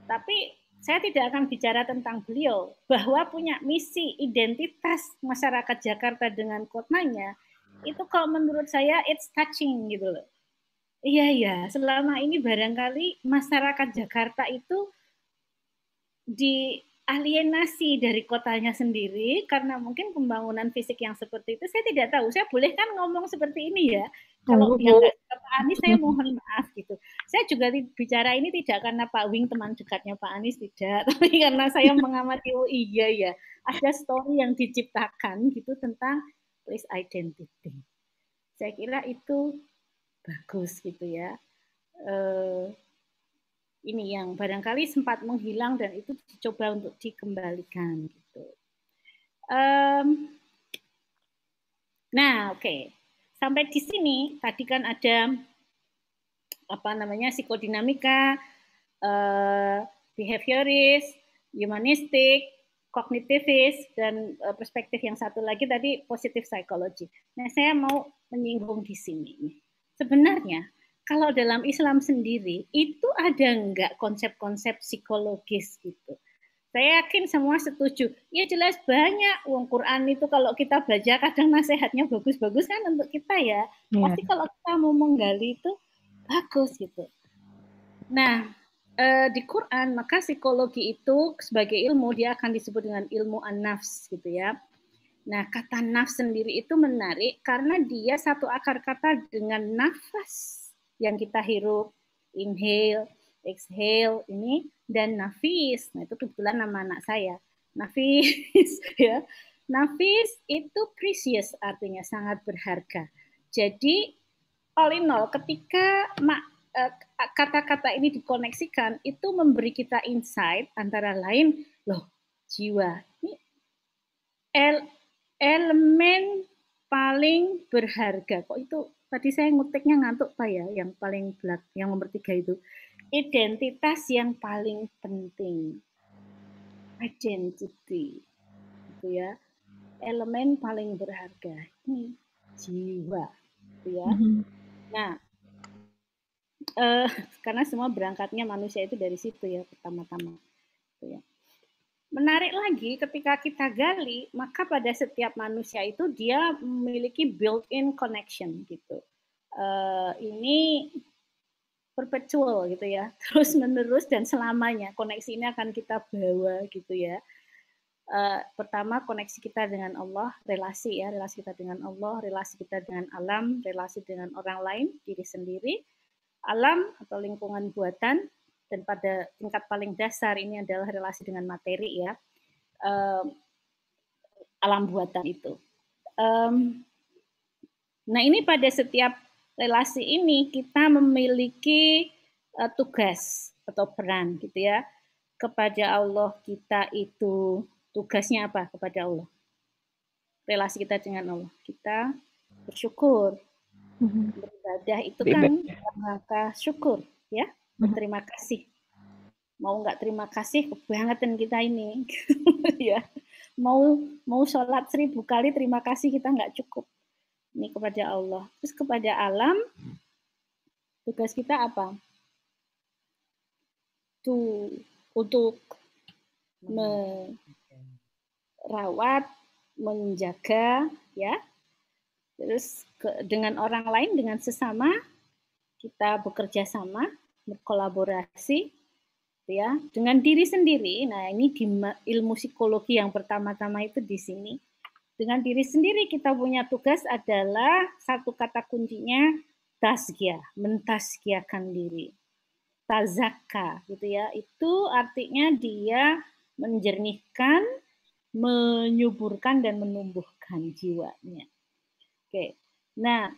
Tapi saya tidak akan bicara tentang beliau, bahwa punya misi identitas masyarakat Jakarta dengan kotanya, itu kalau menurut saya it's touching gitu loh. Iya ya, selama ini barangkali masyarakat Jakarta itu dialienasi dari kotanya sendiri karena mungkin pembangunan fisik yang seperti itu. Saya tidak tahu, saya boleh kan ngomong seperti ini ya. Kalau yang nggak suka Pak Anies, saya mohon maaf gitu. Saya juga bicara ini tidak karena Pak Wing teman dekatnya Pak Anies, tidak. Tapi karena saya mengamati, oh iya ya, ada story yang diciptakan gitu tentang place identity. Saya kira itu bagus gitu ya. Ini yang barangkali sempat menghilang dan itu dicoba untuk dikembalikan gitu. Nah, oke. Sampai di sini tadi kan ada psikodinamika, behavioris, humanistik, kognitivis, dan perspektif yang satu lagi tadi positif psikologi. Nah, saya mau menyinggung di sini. Sebenarnya kalau dalam Islam sendiri itu ada nggak konsep-konsep psikologis gitu? Saya yakin semua setuju. Ya jelas banyak. Wong Quran itu kalau kita baca kadang nasihatnya bagus-bagus kan untuk kita ya. Pasti kalau kita mau menggali itu bagus gitu. Nah, di Quran maka psikologi itu sebagai ilmu dia akan disebut dengan ilmu an-nafs gitu ya. Nah, kata nafs sendiri itu menarik karena dia satu akar kata dengan nafas yang kita hirup, inhale, exhale ini dan nafis. Nah, itu kebetulan nama anak saya. Nafis ya. Nafis itu precious, artinya sangat berharga. Jadi all in all, ketika kata-kata ini dikoneksikan, itu memberi kita insight antara lain, loh jiwa ini elemen paling berharga. Kok itu tadi saya ngutiknya ngantuk Pak ya, yang paling belak, yang nomor 3 itu. Identitas yang paling penting. Identity. Gitu ya. Elemen paling berharga ini jiwa, gitu ya. Nah, karena semua berangkatnya manusia itu dari situ ya pertama-tama. Gitu ya. Menarik lagi ketika kita gali, maka pada setiap manusia itu dia memiliki built-in connection gitu. Ini perpetual gitu ya, terus menerus dan selamanya koneksi ini akan kita bawa gitu ya. Pertama koneksi kita dengan Allah, relasi ya, relasi kita dengan Allah, relasi kita dengan alam, relasi dengan orang lain, diri sendiri, alam atau lingkungan buatan, dan pada tingkat paling dasar ini adalah relasi dengan materi ya, alam buatan itu. Nah ini pada setiap relasi ini kita memiliki tugas atau peran gitu ya. Kepada Allah kita itu tugasnya apa kepada Allah? Relasi kita dengan Allah. Kita bersyukur. Beribadah itu kan rangka syukur ya, berterima kasih. Mau nggak terima kasih kebangetan kita ini ya. Mau sholat 1000 kali terima kasih kita nggak cukup. Ini kepada Allah. Terus kepada alam, tugas kita apa? Untuk merawat, menjaga, ya. Terus dengan orang lain, dengan sesama, kita bekerja sama, berkolaborasi, ya. Dengan diri sendiri. Nah, ini di ilmu psikologi yang pertama-tama itu di sini. Dengan diri sendiri kita punya tugas adalah satu kata kuncinya tazkiyah, mentazkiyahkan diri. Tazakka gitu ya. Itu artinya dia menjernihkan, menyuburkan dan menumbuhkan jiwanya. Oke. Nah,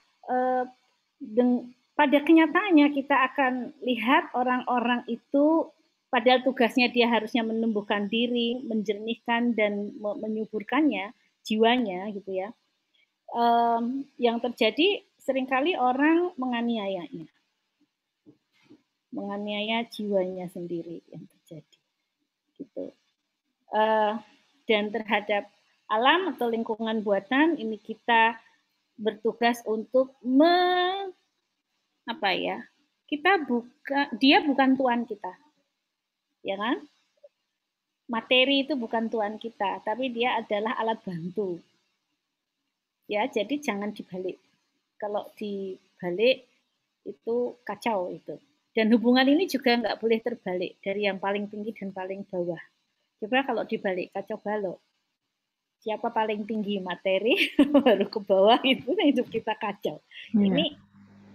pada kenyataannya kita akan lihat orang-orang itu padahal tugasnya dia harusnya menumbuhkan diri, menjernihkan dan menyuburkannya, jiwanya gitu ya. Yang terjadi seringkali orang menganiayanya. Menganiaya jiwanya sendiri yang terjadi. Gitu. Dan terhadap alam atau lingkungan buatan ini kita bertugas untuk dia bukan tuan kita, ya kan? Materi itu bukan tuan kita, tapi dia adalah alat bantu. Ya, jadi jangan dibalik. Kalau dibalik itu kacau itu. Dan hubungan ini juga nggak boleh terbalik dari yang paling tinggi dan paling bawah. Coba kalau dibalik kacau balau. Siapa paling tinggi materi baru ke bawah itu hidup kita kacau.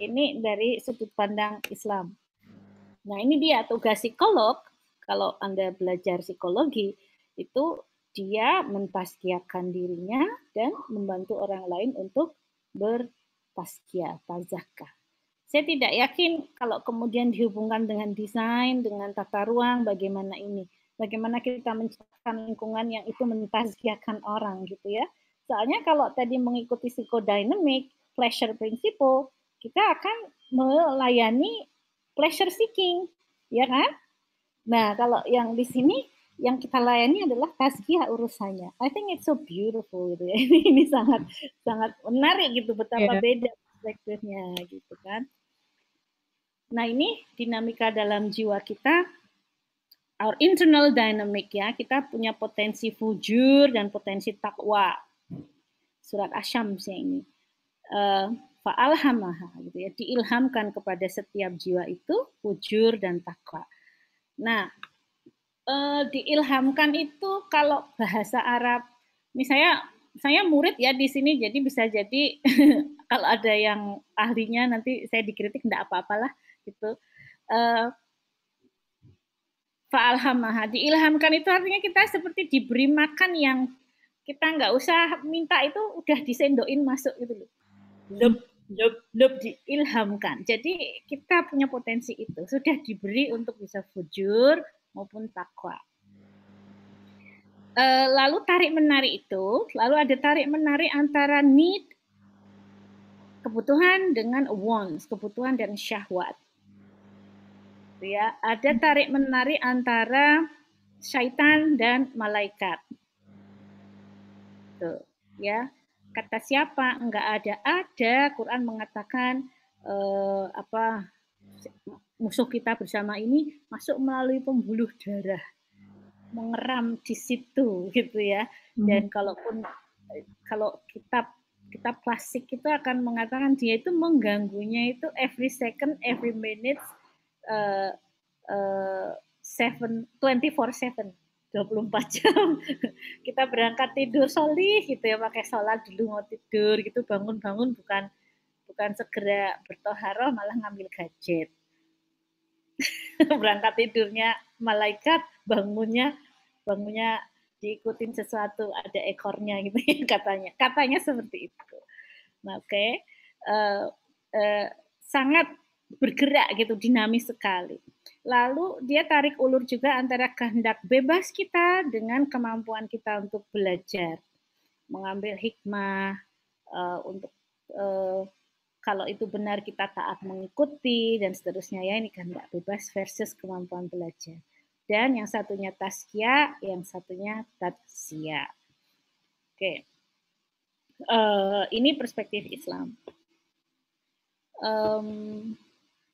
Ini dari sudut pandang Islam. Nah ini dia tugas psikolog. Kalau Anda belajar psikologi itu dia mentazkiyahkan dirinya dan membantu orang lain untuk bertazkiyah, tazakah. Saya tidak yakin kalau kemudian dihubungkan dengan desain, dengan tata ruang, bagaimana ini. Bagaimana kita menciptakan lingkungan yang itu mentazkiyahkan orang gitu ya. Soalnya kalau tadi mengikuti psikodynamic, pleasure principle, kita akan melayani pleasure seeking, ya kan? Nah, kalau yang di sini yang kita layani adalah tazkiyah urusannya. I think it's so beautiful gitu ya. Ini sangat sangat menarik gitu betapa beda perspektifnya gitu kan. Nah, ini dinamika dalam jiwa kita, our internal dynamic ya, kita punya potensi fujur dan potensi takwa. Surat Asy-Syams ini. Fa'alhamaha gitu ya, diilhamkan kepada setiap jiwa itu fujur dan takwa. Nah, diilhamkan itu kalau bahasa Arab, misalnya saya murid ya di sini, jadi bisa jadi kalau ada yang ahlinya nanti saya dikritik enggak apa-apalah gitu. Fa'alhamaha, diilhamkan itu artinya kita seperti diberi makan yang kita nggak usah minta, itu udah disendokin masuk gitu loh. Leb diilhamkan. Jadi kita punya potensi itu, sudah diberi untuk bisa fujur maupun takwa. Lalu tarik menarik itu, lalu ada tarik menarik antara need, kebutuhan, dengan wants, kebutuhan dan syahwat. Ya, ada tarik menarik antara syaitan dan malaikat. Tuh, ya. Kata siapa? Enggak ada. Quran mengatakan musuh kita bersama ini masuk melalui pembuluh darah, mengeram di situ gitu ya. Dan kalau kitab klasik itu akan mengatakan dia itu mengganggunya itu every second, every minute, 24/7, 24 jam. Kita berangkat tidur solih gitu ya, pakai sholat dulu mau tidur gitu, bangun bukan segera bertoharoh malah ngambil gadget. Berangkat tidurnya malaikat, bangunnya diikutin sesuatu, ada ekornya gitu ya, katanya seperti itu. Oke. Sangat bergerak gitu, dinamis sekali. Lalu dia tarik ulur juga antara kehendak bebas kita dengan kemampuan kita untuk belajar, mengambil hikmah, untuk kalau itu benar kita taat mengikuti dan seterusnya ya. Ini kehendak bebas versus kemampuan belajar. Dan yang satunya tazkiyah, yang satunya tatsiyah. Oke. Ini perspektif Islam.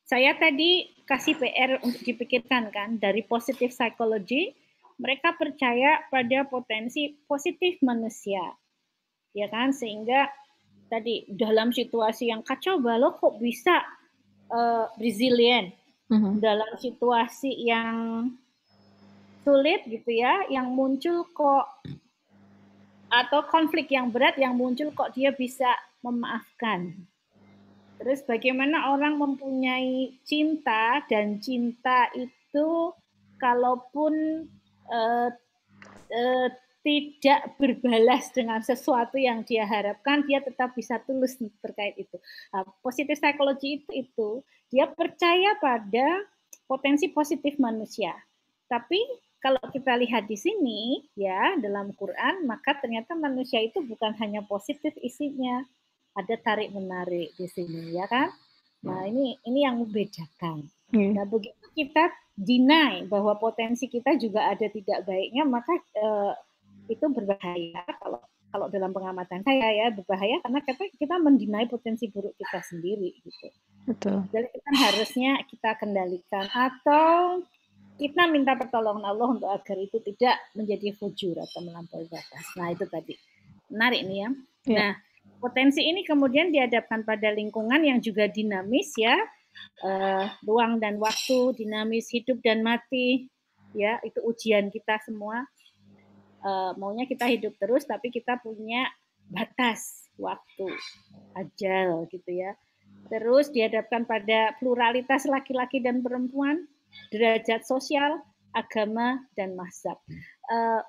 Saya tadi kasih PR untuk dipikirkan kan, dari positive psychology, mereka percaya pada potensi positif manusia, ya kan, sehingga tadi dalam situasi yang kacau balau kok bisa resilient, dalam situasi yang sulit gitu ya, yang muncul kok, atau konflik yang berat yang muncul kok dia bisa memaafkan. Terus bagaimana orang mempunyai cinta, dan cinta itu kalaupun tidak berbalas dengan sesuatu yang dia harapkan, dia tetap bisa tulus terkait itu. Nah, positive psychology itu dia percaya pada potensi positif manusia. Tapi kalau kita lihat di sini ya dalam Quran, maka ternyata manusia itu bukan hanya positif isinya. Ada tarik menarik di sini ya kan. Nah ini yang membedakan. Nah begitu kita deny bahwa potensi kita juga ada tidak baiknya, maka itu berbahaya. Kalau dalam pengamatan saya ya berbahaya, karena kita mendinai potensi buruk kita sendiri gitu. Betul. Jadi kita harusnya kita kendalikan, atau kita minta pertolongan Allah untuk agar itu tidak menjadi fujur atau melampaui batas. Nah itu tadi menarik nih ya. Nah potensi ini kemudian dihadapkan pada lingkungan yang juga dinamis ya, ruang dan waktu, dinamis, hidup dan mati, ya itu ujian kita semua. Maunya kita hidup terus, tapi kita punya batas waktu, ajal gitu ya. Terus dihadapkan pada pluralitas laki-laki dan perempuan, derajat sosial, agama dan mazhab.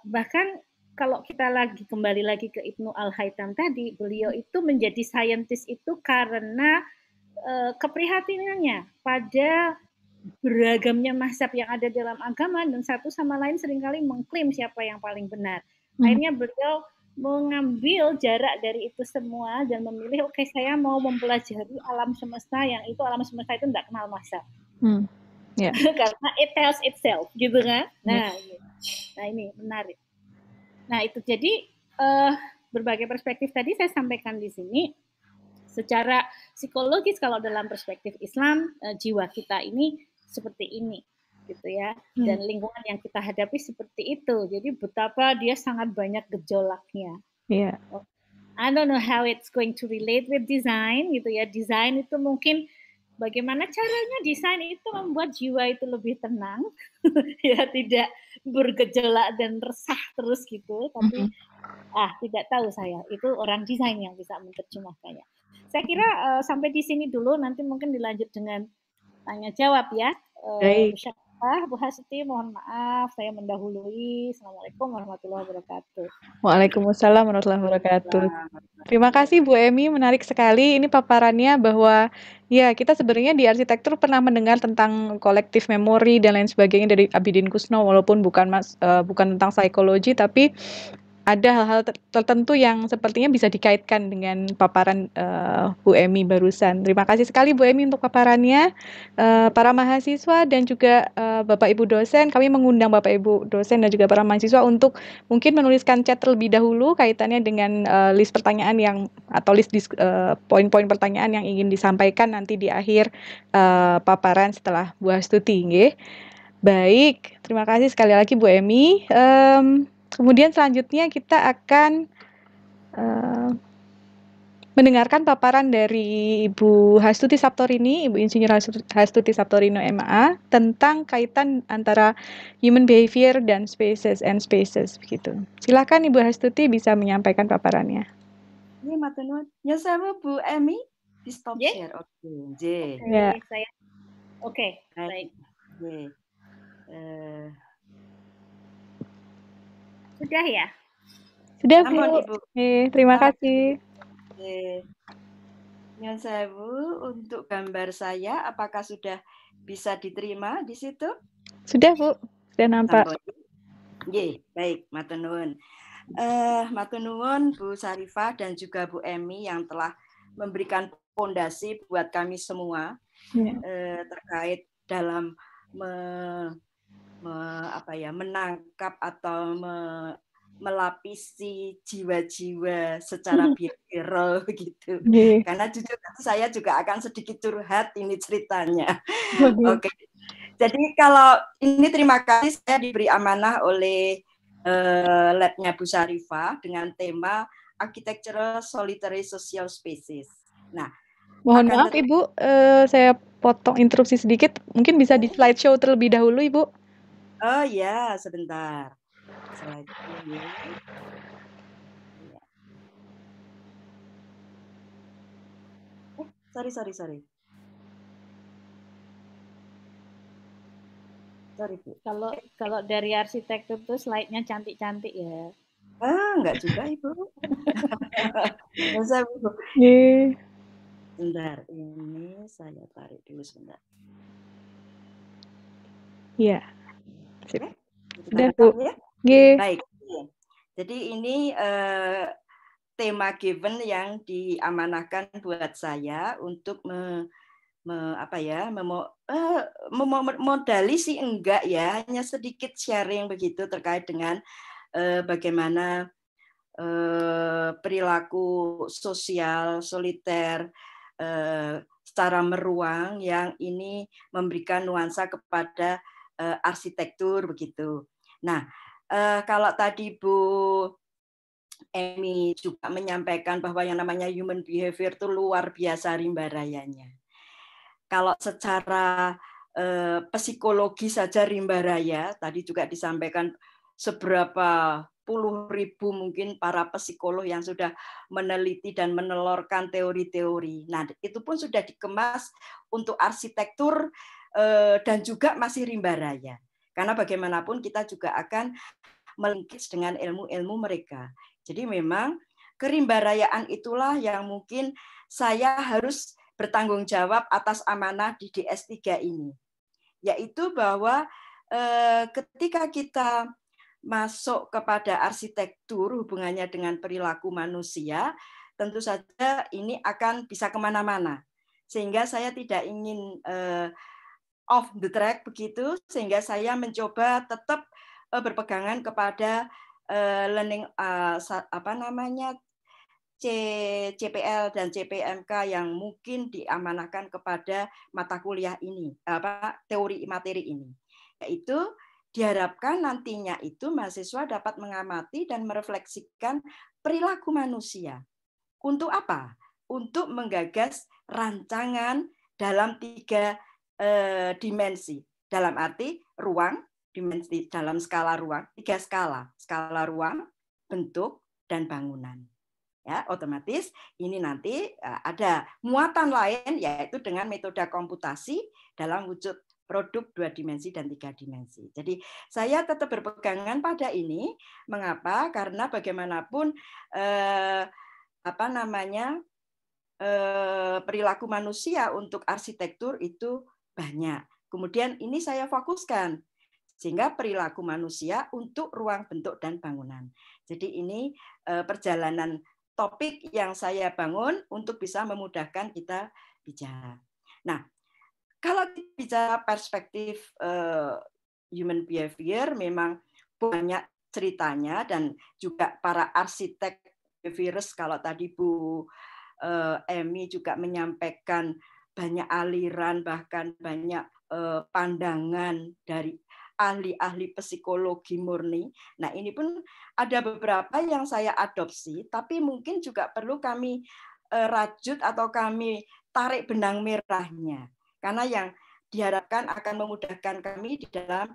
Bahkan kalau kita kembali lagi ke Ibnu Al-Haytham tadi, beliau itu menjadi saintis itu karena keprihatinannya pada beragamnya mazhab yang ada dalam agama, dan satu sama lain seringkali mengklaim siapa yang paling benar. Akhirnya beliau mengambil jarak dari itu semua dan memilih, oke, saya mau mempelajari alam semesta, yang itu alam semesta itu tidak kenal mazhab. Karena it tells itself gitu kan. Nah ini menarik. Nah itu jadi berbagai perspektif tadi saya sampaikan di sini. Secara psikologis kalau dalam perspektif Islam, jiwa kita ini seperti ini gitu ya, dan lingkungan yang kita hadapi seperti itu. Jadi betapa dia sangat banyak gejolaknya. I don't know how it's going to relate with design gitu ya. Desain itu mungkin bagaimana caranya desain itu membuat jiwa itu lebih tenang, ya tidak bergejolak dan resah terus gitu. Tapi tidak tahu saya, itu orang desain yang bisa menerjemahkannya. Saya kira sampai di sini dulu, nanti mungkin dilanjut dengan tanya jawab ya. Bu Hasti, mohon maaf saya mendahului. Assalamualaikum warahmatullahi wabarakatuh. Waalaikumsalam warahmatullahi wabarakatuh. Terima kasih Bu Emi, menarik sekali ini paparannya bahwa ya kita sebenarnya di arsitektur pernah mendengar tentang kolektif memori dan lain sebagainya dari Abidin Kusno, walaupun bukan tentang psikologi, tapi ada hal-hal tertentu yang sepertinya bisa dikaitkan dengan paparan Bu Emi barusan. Terima kasih sekali Bu Emi untuk paparannya. Para mahasiswa dan juga Bapak Ibu dosen, kami mengundang Bapak Ibu dosen dan juga para mahasiswa untuk mungkin menuliskan chat terlebih dahulu kaitannya dengan list pertanyaan atau list poin-poin pertanyaan yang ingin disampaikan nanti di akhir paparan setelah Bu Astuti. Nggih. Baik, terima kasih sekali lagi Bu Emi. Kemudian selanjutnya kita akan mendengarkan paparan dari Ibu Hastuti Saptorini, Ibu Insinyur Hastuti Saptorino MA, tentang kaitan antara human behavior dan spaces and spaces begitu. Silakan Ibu Hastuti bisa menyampaikan paparannya. Ini matur nuwun. Ya sama Bu Emi di stop share. Oke, nggih. Ya. Saya. Oke, baik. Nggih. Sudah ya? Sudah, Bu. Ibu. Terima kasih. Nyun sewu, untuk gambar saya apakah sudah bisa diterima di situ? Sudah, Bu. Sudah nampak. Nggih, baik, matur nuwun. Matur nuwun Bu Sarifah dan juga Bu Emi yang telah memberikan fondasi buat kami semua terkait dalam menangkap atau melapisi jiwa-jiwa secara behavioral begitu. Karena jujur saya juga akan sedikit curhat ini ceritanya. Oke. Jadi kalau ini terima kasih saya diberi amanah oleh labnya Bu Sarifah dengan tema Architectural Solitary Social Spaces. Nah, mohon maaf Ibu, saya potong interupsi sedikit. Mungkin bisa di slideshow terlebih dahulu, Ibu. Oh ya, sebentar. Slideshow. Sorry. Sorry, Bu. Kalau dari arsitektur tuh slide-nya cantik-cantik ya. Enggak juga, Ibu. Masa, Bu? Bentar, ini saya tarik dulu sebentar. Iya. Sudah, Bu. Ya? Baik. Jadi ini tema given yang diamanahkan buat saya untuk memodali sih enggak ya, hanya sedikit sharing begitu terkait dengan bagaimana perilaku sosial soliter secara meruang yang ini memberikan nuansa kepada arsitektur begitu. Nah, kalau tadi Bu Emi juga menyampaikan bahwa yang namanya human behavior itu luar biasa rimba rayanya. Kalau secara psikologi saja rimba raya, tadi juga disampaikan seberapa puluh ribu mungkin para psikolog yang sudah meneliti dan menelurkan teori-teori. Nah, itu pun sudah dikemas untuk arsitektur dan juga masih rimba raya. Karena bagaimanapun kita juga akan melingkis dengan ilmu-ilmu mereka. Jadi memang kerimbarayaan itulah yang mungkin saya harus bertanggung jawab atas amanah di DS3 ini. Yaitu bahwa ketika kita masuk kepada arsitektur hubungannya dengan perilaku manusia, tentu saja ini akan bisa kemana-mana. Sehingga saya tidak ingin off the track begitu, sehingga saya mencoba tetap berpegangan kepada learning CPL dan CPMK yang mungkin diamanahkan kepada mata kuliah ini, teori materi ini. Yaitu diharapkan nantinya itu mahasiswa dapat mengamati dan merefleksikan perilaku manusia. Untuk apa? Untuk menggagas rancangan dalam 3 dimensi. Dalam arti ruang, dimensi dalam skala ruang, 3 skala ruang, bentuk, dan bangunan. Ya, otomatis ini nanti ada muatan lain yaitu dengan metode komputasi dalam wujud produk 2 dimensi dan 3 dimensi. Jadi saya tetap berpegangan pada ini. Mengapa? Karena bagaimanapun perilaku manusia untuk arsitektur itu banyak. Kemudian ini saya fokuskan sehingga perilaku manusia untuk ruang, bentuk, dan bangunan. Jadi ini perjalanan topik yang saya bangun untuk bisa memudahkan kita bicara. Nah, kalau bicara perspektif human behavior, memang banyak ceritanya, dan juga para arsitek behaviorist, kalau tadi Bu Emi juga menyampaikan banyak aliran, bahkan banyak pandangan dari ahli-ahli psikologi murni. Nah, ini pun ada beberapa yang saya adopsi, tapi mungkin juga perlu kami rajut atau kami tarik benang merahnya. Karena yang diharapkan akan memudahkan kami di dalam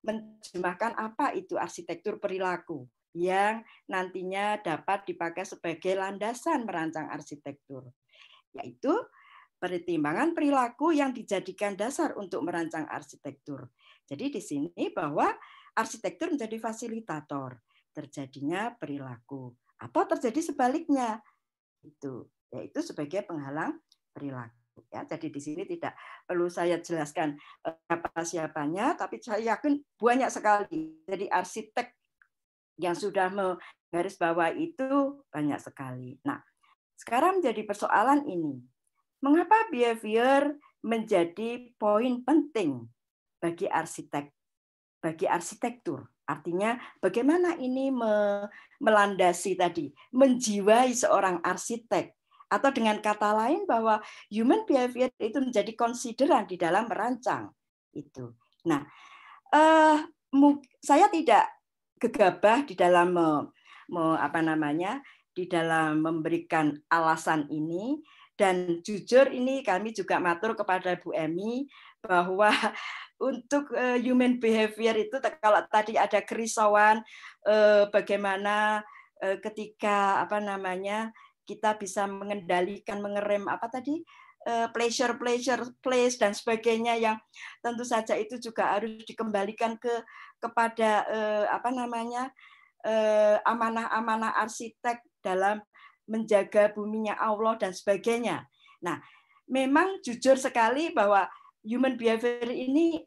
menerjemahkan apa itu arsitektur perilaku yang nantinya dapat dipakai sebagai landasan merancang arsitektur, yaitu pertimbangan perilaku yang dijadikan dasar untuk merancang arsitektur. Jadi di sini bahwa arsitektur menjadi fasilitator terjadinya perilaku, atau terjadi sebaliknya, yaitu sebagai penghalang perilaku. Ya, jadi di sini tidak perlu saya jelaskan siapa-siapanya, tapi saya yakin banyak sekali. Jadi arsitek yang sudah menggarisbawahi itu banyak sekali. Nah, sekarang menjadi persoalan ini. Mengapa behavior menjadi poin penting bagi arsitektur? Artinya bagaimana ini melandasi tadi, menjiwai seorang arsitek, atau dengan kata lain bahwa human behavior itu menjadi konsideran di dalam merancang itu. Nah, saya tidak gegabah di dalam di dalam memberikan alasan ini, dan jujur ini kami juga matur kepada Bu Emi bahwa untuk human behavior itu kalau tadi ada kerisauan bagaimana ketika kita bisa mengendalikan, mengerem pleasure place dan sebagainya, yang tentu saja itu juga harus dikembalikan kepada amanah-amanah arsitek dalam menjaga buminya Allah dan sebagainya. Nah, memang jujur sekali bahwa human behavior ini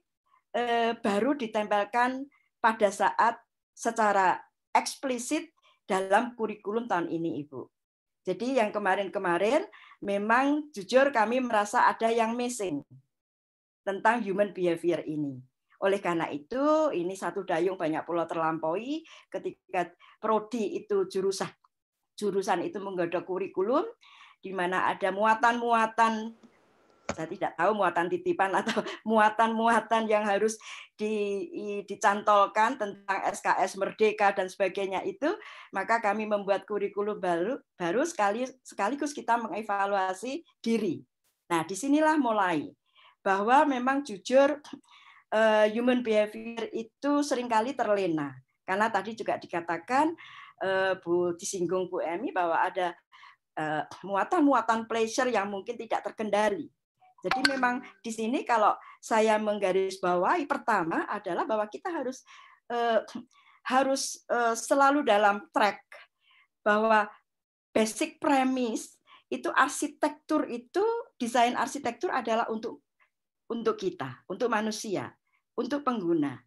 baru ditempelkan pada saat secara eksplisit dalam kurikulum tahun ini, Ibu. Jadi yang kemarin-kemarin memang jujur kami merasa ada yang missing tentang human behavior ini. Oleh karena itu, ini satu dayung banyak pulau terlampaui. Ketika prodi itu jurusan itu menggodok kurikulum, di mana ada muatan-muatan, saya tidak tahu muatan titipan atau muatan-muatan yang harus dicantolkan tentang SKS Merdeka dan sebagainya itu, maka kami membuat kurikulum baru sekaligus kita mengevaluasi diri. Nah, disinilah mulai bahwa memang jujur human behavior itu seringkali terlena, karena tadi juga dikatakan disinggung Bu Emi bahwa ada muatan-muatan pleasure yang mungkin tidak terkendali. Jadi memang di sini kalau saya menggarisbawahi, pertama adalah bahwa kita harus selalu dalam track bahwa basic premise itu arsitektur itu, desain arsitektur adalah untuk kita, untuk manusia, untuk pengguna.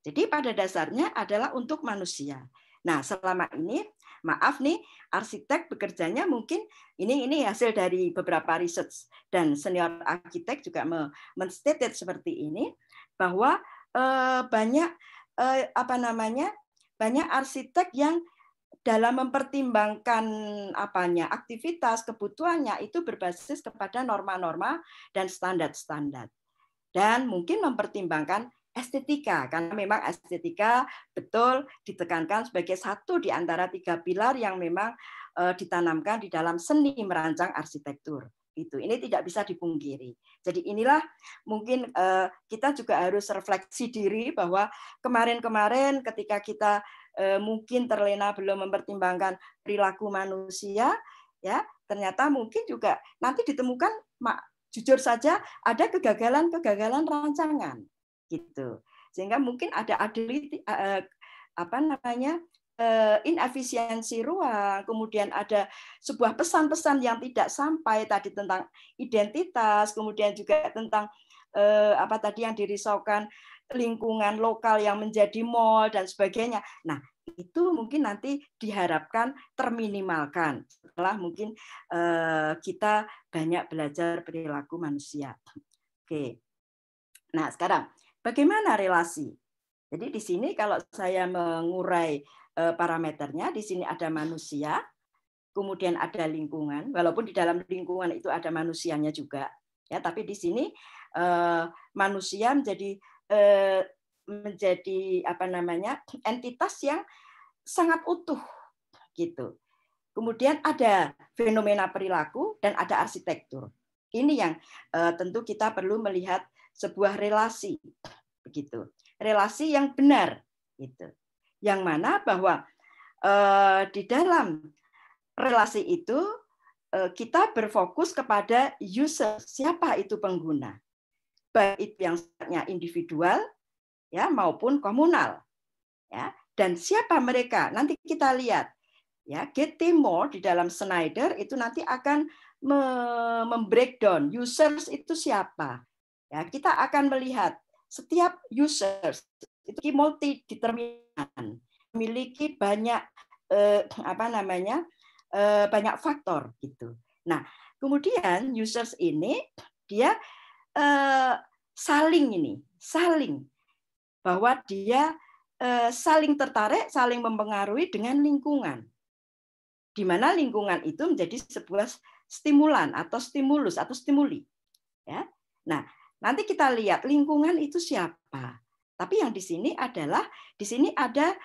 Jadi pada dasarnya adalah untuk manusia. Nah, selama ini, maaf nih, arsitek bekerjanya mungkin ini hasil dari beberapa research, dan senior arsitek juga men-stated seperti ini, bahwa banyak arsitek yang dalam mempertimbangkan aktivitas kebutuhannya itu berbasis kepada norma-norma dan standar-standar, dan mungkin mempertimbangkan estetika, karena memang estetika betul ditekankan sebagai satu di antara 3 pilar yang memang ditanamkan di dalam seni merancang arsitektur. Ini tidak bisa dipungkiri. Jadi inilah mungkin kita juga harus refleksi diri bahwa kemarin-kemarin ketika kita mungkin terlena belum mempertimbangkan perilaku manusia, ya ternyata mungkin juga nanti ditemukan jujur saja ada kegagalan rancangan gitu. Sehingga mungkin ada inefisiensi ruang, kemudian ada sebuah pesan-pesan yang tidak sampai tadi tentang identitas, kemudian juga tentang yang dirisaukan lingkungan lokal yang menjadi mall dan sebagainya. Nah, itu mungkin nanti diharapkan terminimalkan setelah mungkin kita banyak belajar perilaku manusia. Oke. Nah, sekarang bagaimana relasi? Jadi di sini kalau saya mengurai parameternya, di sini ada manusia, kemudian ada lingkungan, walaupun di dalam lingkungan itu ada manusianya juga, ya. Tapi di sini manusia menjadi entitas yang sangat utuh, gitu. Kemudian ada fenomena perilaku dan ada arsitektur. Ini yang tentu kita perlu melihat sebuah relasi, begitu. Relasi yang benar, gitu. Yang mana bahwa di dalam relasi itu kita berfokus kepada user, siapa itu pengguna, baik itu yang sifatnya individual, ya, maupun komunal, ya. Dan siapa mereka? Nanti kita lihat, ya, Getty Moore di dalam Snyder itu nanti akan membreakdown users itu siapa. Ya, kita akan melihat setiap users itu multi-determinan, memiliki banyak banyak faktor gitu. Nah, kemudian users ini dia saling bahwa dia saling tertarik, saling mempengaruhi dengan lingkungan. Di mana lingkungan itu menjadi sebuah stimulan atau stimulus atau stimuli. Ya. Nah, nanti kita lihat lingkungan itu siapa. Tapi yang di sini ada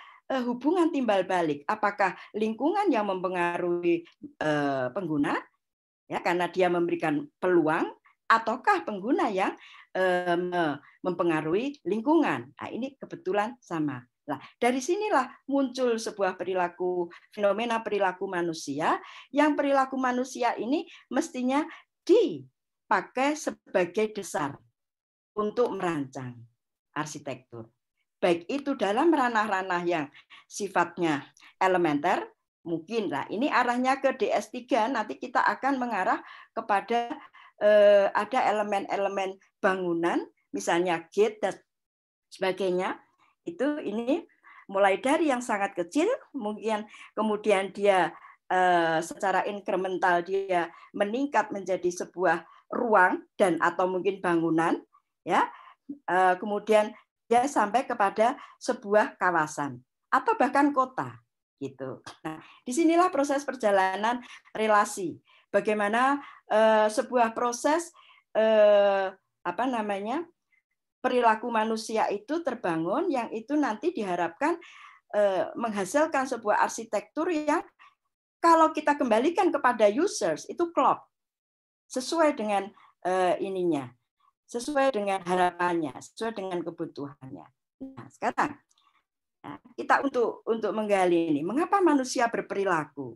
hubungan timbal balik. Apakah lingkungan yang mempengaruhi pengguna, ya, karena dia memberikan peluang, ataukah pengguna yang mempengaruhi lingkungan? Nah, ini kebetulan sama. Nah, dari sinilah muncul sebuah fenomena perilaku manusia, yang perilaku manusia ini mestinya dipakai sebagai dasar untuk merancang arsitektur. Baik itu dalam ranah-ranah yang sifatnya elementer, mungkin lah ini arahnya ke DS3, nanti kita akan mengarah kepada ada elemen-elemen bangunan, misalnya gate dan sebagainya. Itu ini mulai dari yang sangat kecil, kemudian dia secara inkremental dia meningkat menjadi sebuah ruang dan atau mungkin bangunan, ya. Kemudian dia sampai kepada sebuah kawasan atau bahkan kota, gitu. Nah, disinilah proses perjalanan relasi. Bagaimana sebuah proses perilaku manusia itu terbangun, yang itu nanti diharapkan menghasilkan sebuah arsitektur yang kalau kita kembalikan kepada users itu klop, sesuai dengan sesuai dengan harapannya, sesuai dengan kebutuhannya. Nah, sekarang kita untuk menggali ini, mengapa manusia berperilaku?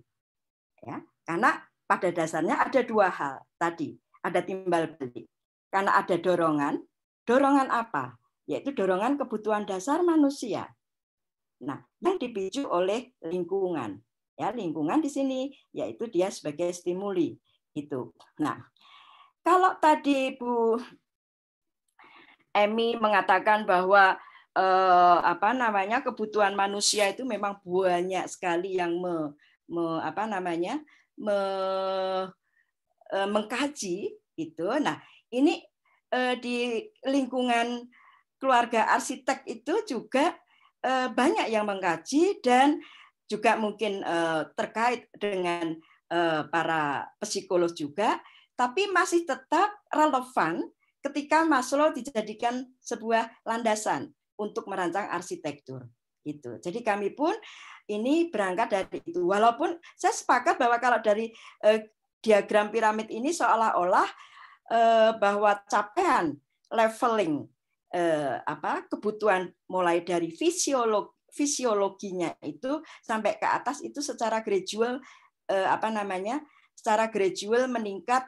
Ya, karena pada dasarnya ada dua hal tadi, ada timbal balik. Karena ada dorongan apa? Yaitu dorongan kebutuhan dasar manusia. Nah, yang dipicu oleh lingkungan. Ya, lingkungan di sini yaitu dia sebagai stimuli itu. Nah, kalau tadi Bu Emi mengatakan bahwa kebutuhan manusia itu memang banyak sekali yang mengkaji itu. Nah, ini di lingkungan keluarga arsitek itu juga banyak yang mengkaji dan juga mungkin terkait dengan para psikolog juga, tapi masih tetap relevan ketika Maslow dijadikan sebuah landasan untuk merancang arsitektur. Gitu. Jadi kami pun ini berangkat dari itu. Walaupun saya sepakat bahwa kalau dari diagram piramid ini seolah-olah bahwa capaian leveling kebutuhan mulai dari fisiologinya itu sampai ke atas itu secara gradual secara gradual meningkat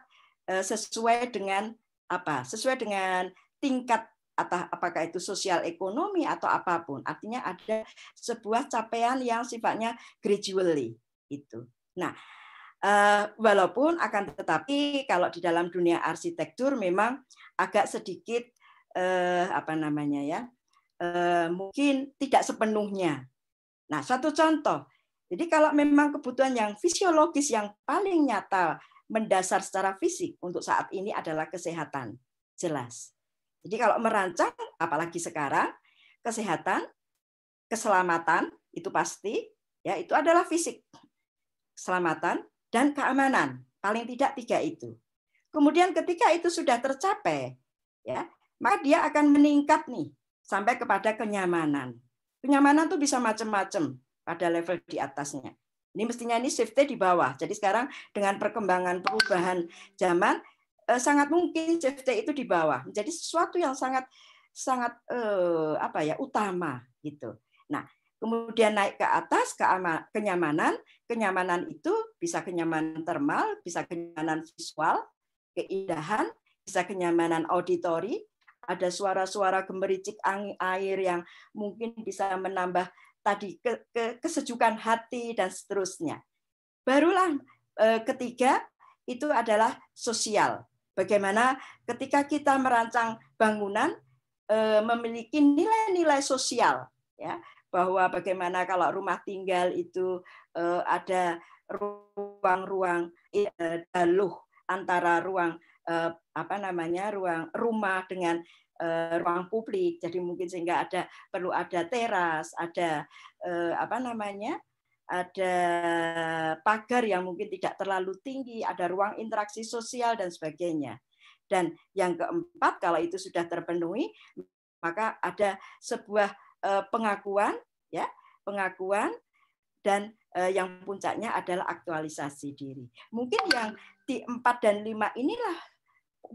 sesuai dengan apa? Sesuai dengan tingkat atau apakah itu sosial ekonomi atau apapun. Artinya ada sebuah capaian yang sifatnya gradually itu. Nah, walaupun akan tetapi kalau di dalam dunia arsitektur memang agak sedikit apa namanya ya, mungkin tidak sepenuhnya. Nah, satu contoh. Jadi kalau memang kebutuhan yang fisiologis yang paling nyata mendasar secara fisik untuk saat ini adalah kesehatan, jelas. Jadi kalau merancang, apalagi sekarang, kesehatan, keselamatan itu pasti, ya itu adalah fisik, keselamatan dan keamanan, paling tidak 3 itu. Kemudian ketika itu sudah tercapai, ya maka dia akan meningkat nih sampai kepada kenyamanan. Kenyamanan itu bisa macam-macam pada level di atasnya. Ini mestinya ini shift-nya di bawah. Jadi sekarang dengan perkembangan perubahan zaman sangat mungkin safety itu di bawah menjadi sesuatu yang sangat apa ya utama gitu. Nah, kemudian naik ke atas kenyamanan. Kenyamanan itu bisa kenyamanan termal, bisa kenyamanan visual, keindahan, bisa kenyamanan auditori, ada suara-suara gemericik angin air yang mungkin bisa menambah tadi kesejukan hati dan seterusnya. Barulah ketiga itu adalah sosial. Bagaimana ketika kita merancang bangunan memiliki nilai-nilai sosial, ya, bahwa bagaimana kalau rumah tinggal itu ada ruang-ruang daluh antara ruang apa namanya ruang rumah dengan ruang publik. Jadi mungkin sehingga perlu ada teras, ada apa namanya ada pagar yang mungkin tidak terlalu tinggi, ada ruang interaksi sosial dan sebagainya. Dan yang keempat, kalau itu sudah terpenuhi, maka ada sebuah pengakuan, ya, pengakuan dan yang puncaknya adalah aktualisasi diri. Mungkin yang di 4 dan 5 inilah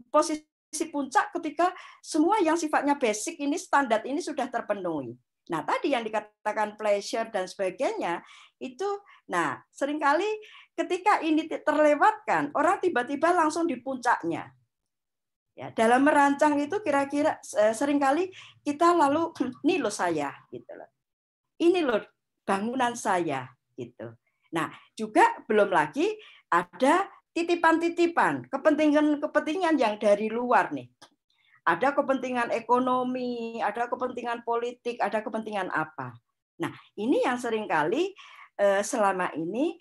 posisi puncak ketika semua yang sifatnya basic ini, standar ini sudah terpenuhi. Nah, tadi yang dikatakan pleasure dan sebagainya, itu, nah, seringkali ketika ini terlewatkan, orang tiba-tiba langsung di puncaknya. Ya, dalam merancang itu kira-kira seringkali kita lalu, ini loh saya, gitu loh. Ini loh bangunan saya, gitu. Nah, juga belum lagi ada titipan-titipan, kepentingan-kepentingan yang dari luar nih. Ada kepentingan ekonomi, ada kepentingan politik, ada kepentingan apa. Nah, ini yang seringkali selama ini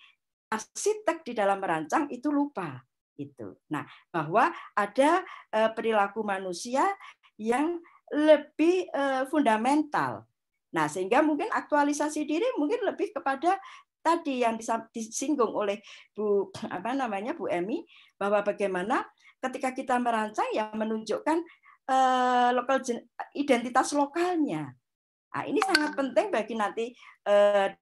arsitek di dalam merancang itu lupa. Gitu. Nah, bahwa ada perilaku manusia yang lebih fundamental. Nah, sehingga mungkin aktualisasi diri mungkin lebih kepada tadi yang disinggung oleh Bu Emi, bahwa bagaimana ketika kita merancang yang menunjukkan lokal identitas lokalnya. Nah, ini sangat penting bagi nanti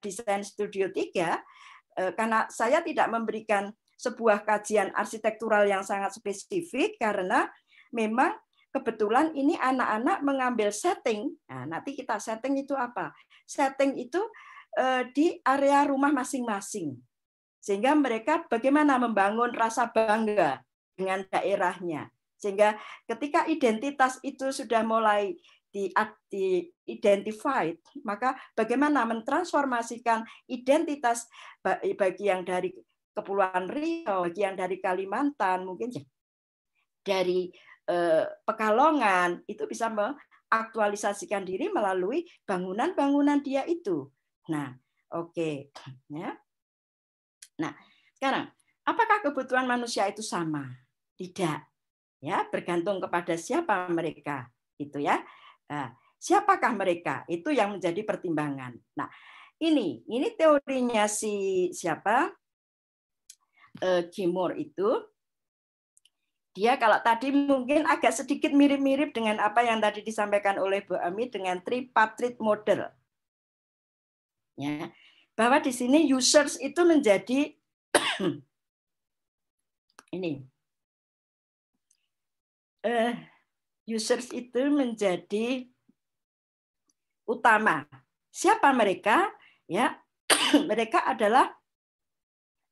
desain Studio 3 karena saya tidak memberikan sebuah kajian arsitektural yang sangat spesifik karena memang kebetulan ini anak-anak mengambil setting. Nah, nanti kita setting itu apa? Setting itu di area rumah masing-masing. Sehingga mereka bagaimana membangun rasa bangga dengan daerahnya. Sehingga ketika identitas itu sudah mulai di-identified, maka bagaimana mentransformasikan identitas bagi yang dari Kepulauan Riau, bagi yang dari Kalimantan, mungkin dari Pekalongan, itu bisa mengaktualisasikan diri melalui bangunan-bangunan dia itu. Nah, oke. Ya. Nah, sekarang, apakah kebutuhan manusia itu sama? Tidak. Ya, bergantung kepada siapa mereka, gitu ya. Nah, siapakah mereka? Itu yang menjadi pertimbangan. Nah, ini teorinya siapa? Gilmore itu. Dia kalau tadi mungkin agak sedikit mirip-mirip dengan apa yang tadi disampaikan oleh Bu Ami dengan tripartite model. Ya, bahwa di sini users itu menjadi ini. Users itu menjadi utama. Siapa mereka? Ya, mereka adalah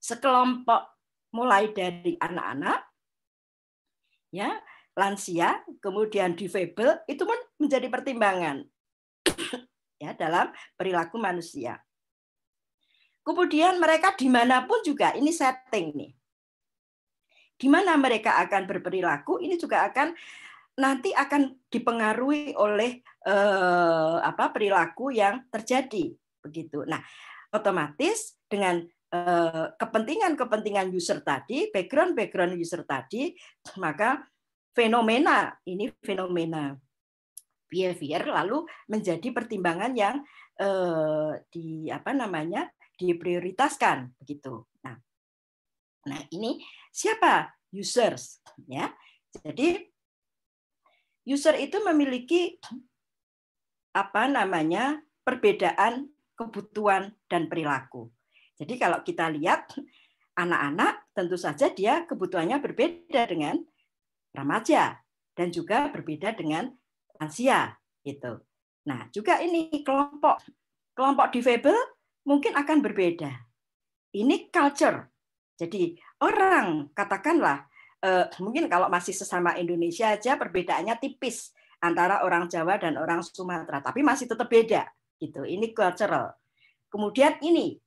sekelompok mulai dari anak-anak, ya, lansia, kemudian difabel, itu pun menjadi pertimbangan ya dalam perilaku manusia. Kemudian mereka dimanapun juga, ini setting nih. Di mana mereka akan berperilaku, ini juga nanti akan dipengaruhi oleh perilaku yang terjadi, begitu. Nah, otomatis dengan kepentingan user tadi, background user tadi, maka fenomena behavior lalu menjadi pertimbangan yang diprioritaskan, begitu. Nah, ini siapa users, ya? Jadi user itu memiliki perbedaan kebutuhan dan perilaku. Jadi kalau kita lihat anak-anak, tentu saja dia kebutuhannya berbeda dengan remaja dan juga berbeda dengan lansia, gitu. Nah, juga ini kelompok difabel mungkin akan berbeda. Ini culture. Jadi orang katakanlah mungkin kalau masih sesama Indonesia aja perbedaannya tipis antara orang Jawa dan orang Sumatera, tapi masih tetap beda, gitu. Ini cultural. Kemudian ini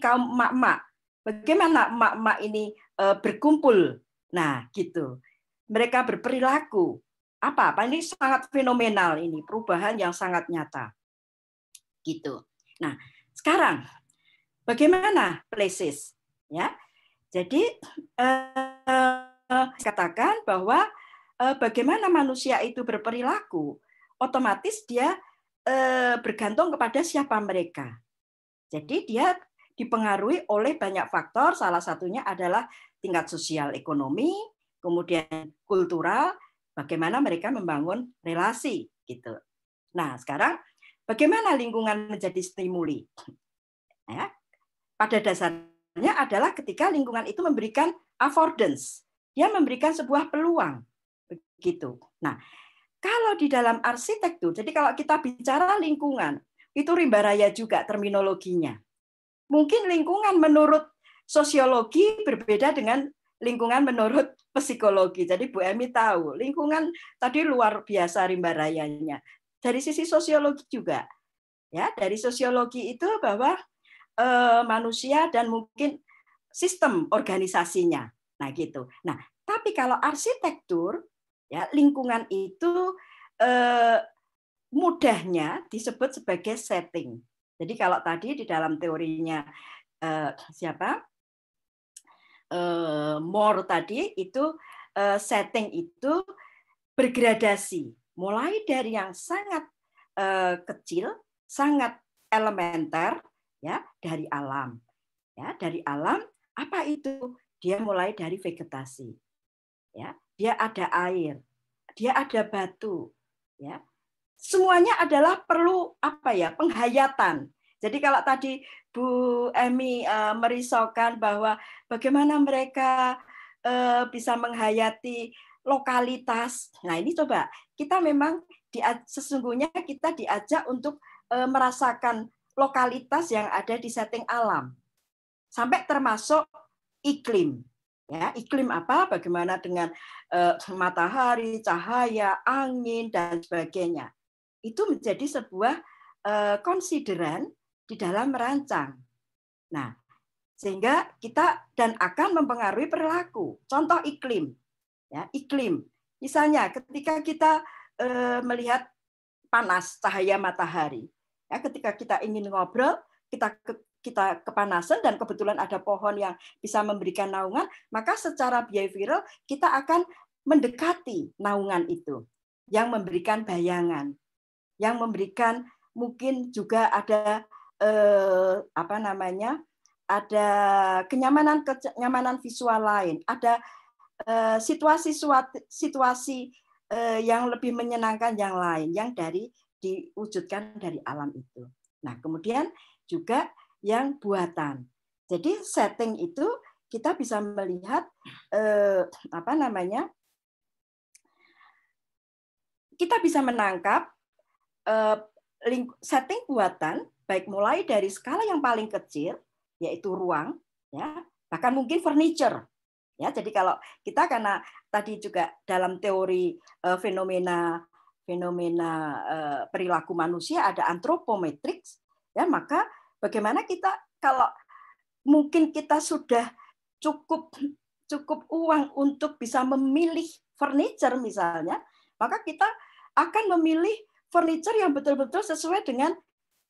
kaum emak-emak. Bagaimana emak-emak ini berkumpul? Nah, gitu. Mereka berperilaku apa ini sangat fenomenal, ini perubahan yang sangat nyata, gitu. Nah, sekarang bagaimana places, ya? Jadi katakan bahwa bagaimana manusia itu berperilaku, otomatis dia bergantung kepada siapa mereka. Jadi dia dipengaruhi oleh banyak faktor, salah satunya adalah tingkat sosial ekonomi, kemudian kultural, bagaimana mereka membangun relasi, gitu. Nah, sekarang bagaimana lingkungan menjadi stimuli? Ya, pada dasarnya adalah ketika lingkungan itu memberikan affordance, dia memberikan sebuah peluang, begitu. Nah, kalau di dalam arsitektur, jadi kalau kita bicara lingkungan, itu rimba raya juga terminologinya. Mungkin lingkungan menurut sosiologi berbeda dengan lingkungan menurut psikologi. Jadi Bu Emi tahu, lingkungan tadi luar biasa rimba rayanya. Dari sisi sosiologi juga. Ya, dari sosiologi itu bahwa manusia dan mungkin sistem organisasinya. Nah, gitu. Nah, tapi kalau arsitektur, ya, lingkungan itu mudahnya disebut sebagai setting. Jadi kalau tadi di dalam teorinya Moore tadi itu setting itu bergradasi, mulai dari yang sangat kecil, sangat elementer, ya, dari alam. Ya, dari alam apa itu? Dia mulai dari vegetasi. Ya, dia ada air, dia ada batu, ya. Semuanya adalah perlu penghayatan. Jadi kalau tadi Bu Emi merisaukan bahwa bagaimana mereka bisa menghayati lokalitas. Nah, ini coba kita memang sesungguhnya kita diajak untuk merasakan lokalitas yang ada di setting alam. Sampai termasuk iklim. Ya, iklim apa? Bagaimana dengan matahari, cahaya, angin dan sebagainya. Itu menjadi sebuah konsideran di dalam merancang. Nah, sehingga kita dan akan mempengaruhi perilaku. Contoh iklim. Ya, iklim. Misalnya ketika kita melihat panas cahaya matahari. Ya, ketika kita ingin ngobrol, kita kepanasan dan kebetulan ada pohon yang bisa memberikan naungan, maka secara behavioral kita akan mendekati naungan itu yang memberikan bayangan, yang memberikan mungkin juga ada ada kenyamanan visual lain, ada situasi yang lebih menyenangkan yang lain yang diwujudkan dari alam itu. Nah, kemudian juga yang buatan. Jadi setting itu kita bisa melihat kita bisa menangkap setting buatan baik mulai dari skala yang paling kecil yaitu ruang, ya, bahkan mungkin furniture, Ya, jadi kalau kita karena tadi juga dalam teori fenomena perilaku manusia ada anthropometrics, ya, maka bagaimana kita kalau mungkin kita sudah cukup uang untuk bisa memilih furniture misalnya, maka kita akan memilih furniture yang betul-betul sesuai dengan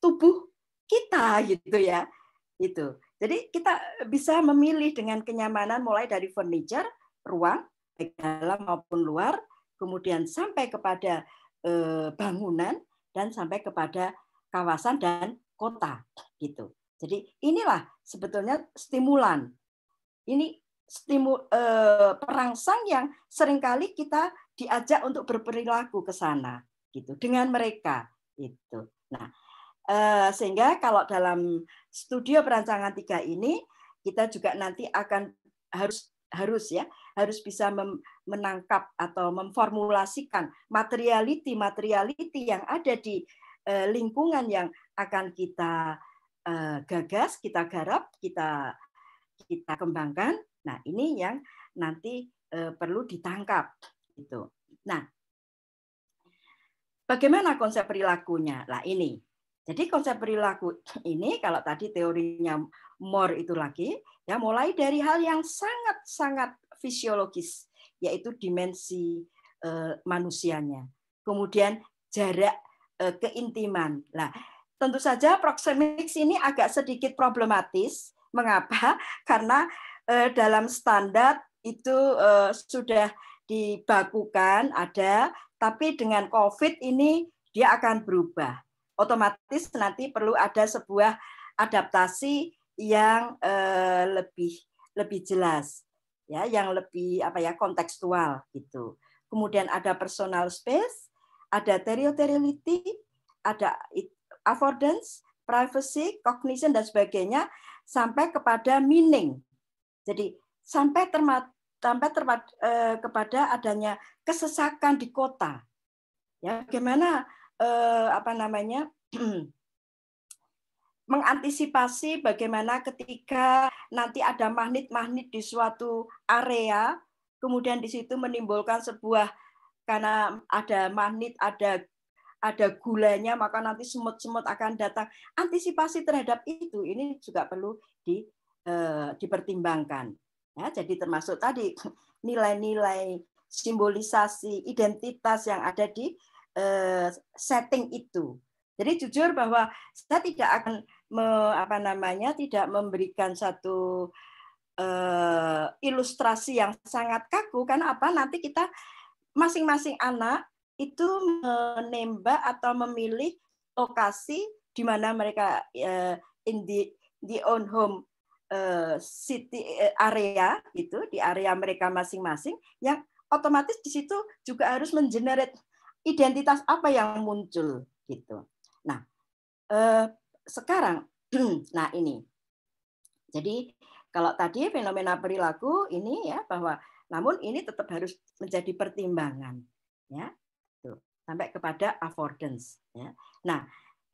tubuh kita gitu ya. Itu. Jadi kita bisa memilih dengan kenyamanan mulai dari furniture, ruang baik dalam maupun luar, kemudian sampai kepada bangunan dan sampai kepada kawasan dan kota gitu. Jadi inilah sebetulnya stimulan. Ini perangsang yang seringkali kita diajak untuk berperilaku ke sana gitu dengan mereka itu. Nah, sehingga kalau dalam studio perancangan 3 ini kita juga nanti akan harus bisa menangkap atau memformulasikan materiality yang ada di lingkungan yang akan kita gagas, kita garap, kita kembangkan. Nah, ini yang nanti perlu ditangkap gitu. Nah, bagaimana konsep perilakunya? Nah, ini. Jadi konsep perilaku ini kalau tadi teorinya Moore itu lagi ya mulai dari hal yang sangat fisiologis yaitu dimensi manusianya. Kemudian jarak keintiman. Nah, tentu saja proxemics ini agak sedikit problematis. Mengapa? Karena dalam standar itu sudah dibakukan ada, tapi dengan COVID ini dia akan berubah. Otomatis nanti perlu ada sebuah adaptasi yang lebih jelas, ya, yang lebih kontekstual gitu. Kemudian ada personal space, ada territoriality, ada affordance, privacy, cognition dan sebagainya sampai kepada meaning. Jadi sampai kepada adanya kesesakan di kota. Ya, bagaimana mengantisipasi bagaimana ketika nanti ada magnet di suatu area, kemudian di situ menimbulkan sebuah karena ada magnet, ada gulanya, maka nanti semut-semut akan datang. Antisipasi terhadap itu ini juga perlu dipertimbangkan. Ya, jadi termasuk tadi nilai-nilai simbolisasi identitas yang ada di setting itu. Jadi jujur bahwa saya tidak akan tidak memberikan satu ilustrasi yang sangat kaku karena apa? Nanti kita masing-masing anak itu menembak atau memilih lokasi di mana mereka in the own home city area itu di area mereka masing-masing yang otomatis di situ juga harus mengenerate identitas apa yang muncul gitu. Nah, sekarang nah ini. Jadi kalau tadi fenomena perilaku ini ya bahwa namun ini tetap harus menjadi pertimbangan ya. Tuh, sampai kepada affordance ya. Nah,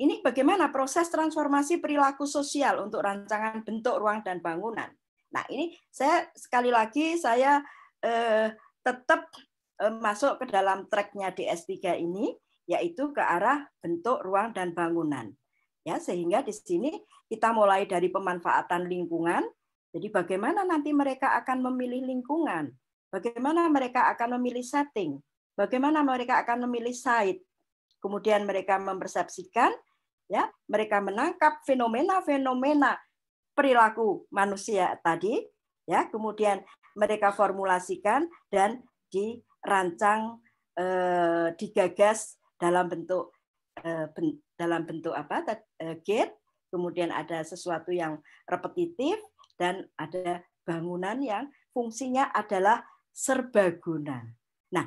ini bagaimana proses transformasi perilaku sosial untuk rancangan bentuk ruang dan bangunan. Nah, ini saya sekali lagi saya tetap masuk ke dalam tracknya DS3 ini, yaitu ke arah bentuk ruang dan bangunan. Ya, sehingga di sini kita mulai dari pemanfaatan lingkungan. Jadi bagaimana nanti mereka akan memilih lingkungan, bagaimana mereka akan memilih setting, bagaimana mereka akan memilih site. Kemudian mereka mempersepsikan, ya, mereka menangkap fenomena-fenomena perilaku manusia tadi, ya, kemudian mereka formulasikan dan dirancang, digagas dalam bentuk gate, kemudian ada sesuatu yang repetitif dan ada bangunan yang fungsinya adalah serbaguna. Nah,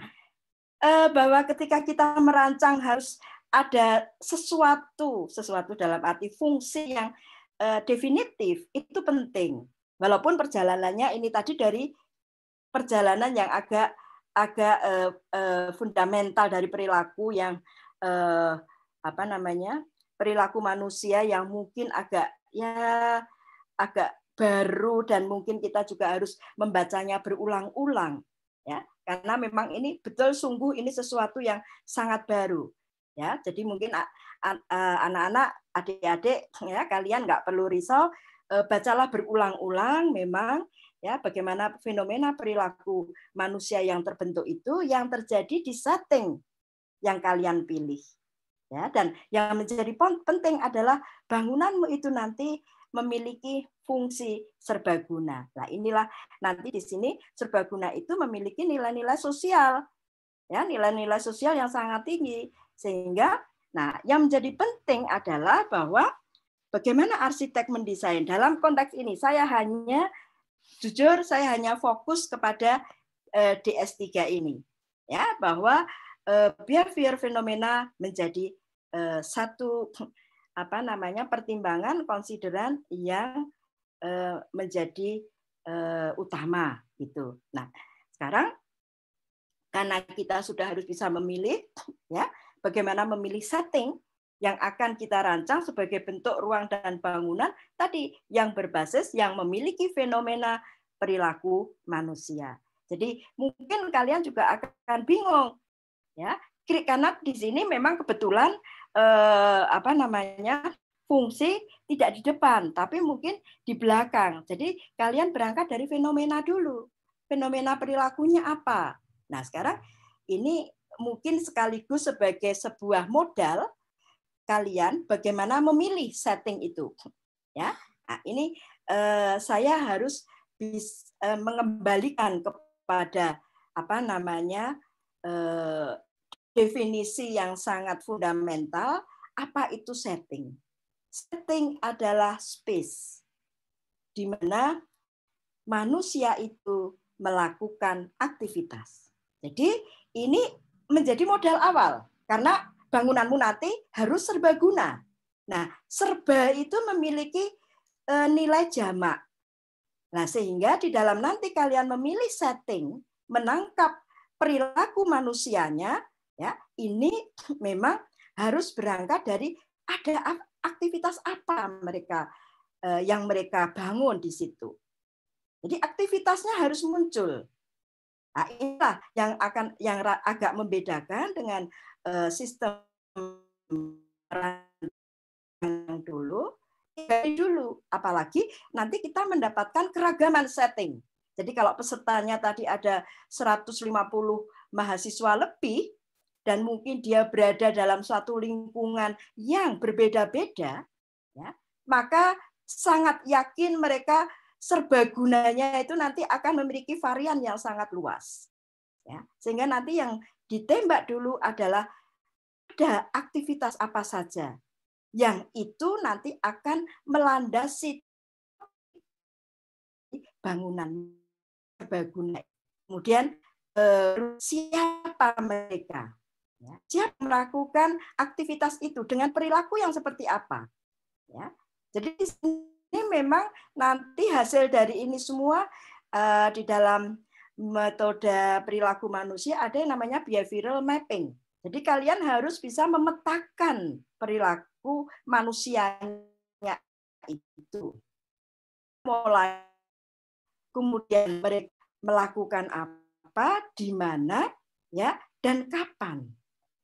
bahwa ketika kita merancang harus ada sesuatu dalam arti fungsi yang definitif itu penting. Walaupun perjalanannya ini tadi dari perjalanan yang agak fundamental dari perilaku yang perilaku manusia yang mungkin agak baru dan mungkin kita juga harus membacanya berulang-ulang ya, karena memang ini betul sungguh ini sesuatu yang sangat baru ya. Jadi mungkin anak-anak, adik-adik ya, kalian nggak perlu risau, bacalah berulang-ulang memang ya, bagaimana fenomena perilaku manusia yang terbentuk itu yang terjadi di setting yang kalian pilih ya. Dan yang menjadi penting adalah bangunanmu itu nanti memiliki fungsi serbaguna. Nah, inilah nanti di sini serbaguna itu memiliki nilai-nilai sosial ya, nilai-nilai sosial yang sangat tinggi, sehingga nah yang menjadi penting adalah bahwa bagaimana arsitek mendesain. Dalam konteks ini saya hanya fokus kepada DS3 ini ya, bahwa behavior fenomena menjadi satu pertimbangan konsideran yang menjadi utama gitu. Nah, sekarang karena kita sudah harus bisa memilih ya, bagaimana memilih setting yang akan kita rancang sebagai bentuk ruang dan bangunan tadi yang berbasis yang memiliki fenomena perilaku manusia. Jadi mungkin kalian juga akan bingung ya, karena di sini memang kebetulan fungsi tidak di depan, tapi mungkin di belakang. Jadi kalian berangkat dari fenomena dulu. Fenomena perilakunya apa? Nah, sekarang ini mungkin sekaligus sebagai sebuah modal kalian bagaimana memilih setting itu. Ya, nah, ini saya harus mengembalikan kepada definisi yang sangat fundamental. Apa itu setting? Setting adalah space di mana manusia itu melakukan aktivitas. Jadi ini menjadi modal awal karena bangunanmu nanti harus serbaguna. Nah, serba itu memiliki nilai jamak. Nah, sehingga di dalam nanti kalian memilih setting, menangkap perilaku manusianya, ya, ini memang harus berangkat dari ada aktivitas apa mereka yang mereka bangun di situ. Jadi aktivitasnya harus muncul. Nah, inilah yang agak membedakan dengan sistem yang dulu. Dari dulu, apalagi nanti kita mendapatkan keragaman setting. Jadi kalau pesertanya tadi ada 150 mahasiswa lebih, dan mungkin dia berada dalam suatu lingkungan yang berbeda-beda, ya, maka sangat yakin mereka serbagunanya itu nanti akan memiliki varian yang sangat luas. Ya, sehingga nanti yang ditembak dulu adalah ada aktivitas apa saja yang itu nanti akan melandasi bangunan serbaguna. Kemudian siapa mereka? Ya, siapa melakukan aktivitas itu dengan perilaku yang seperti apa? Ya, jadi ini memang nanti hasil dari ini semua di dalam metode perilaku manusia ada yang namanya behavioral mapping. Jadi kalian harus bisa memetakan perilaku manusianya itu. Mulai kemudian mereka melakukan apa, di mana, ya, dan kapan.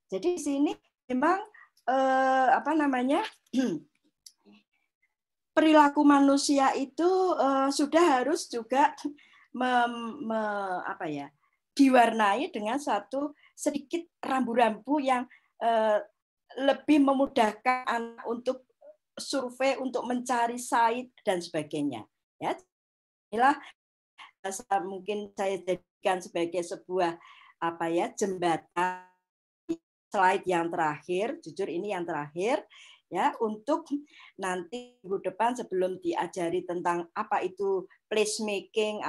Jadi di sini memang perilaku manusia itu sudah harus juga diwarnai dengan satu sedikit rambu-rambu yang lebih memudahkan anak untuk survei, untuk mencari site dan sebagainya. Ya, inilah mungkin saya jadikan sebagai sebuah jembatan. Slide yang terakhir, jujur ini yang terakhir. Ya, untuk nanti minggu depan sebelum diajari tentang apa itu placemaking,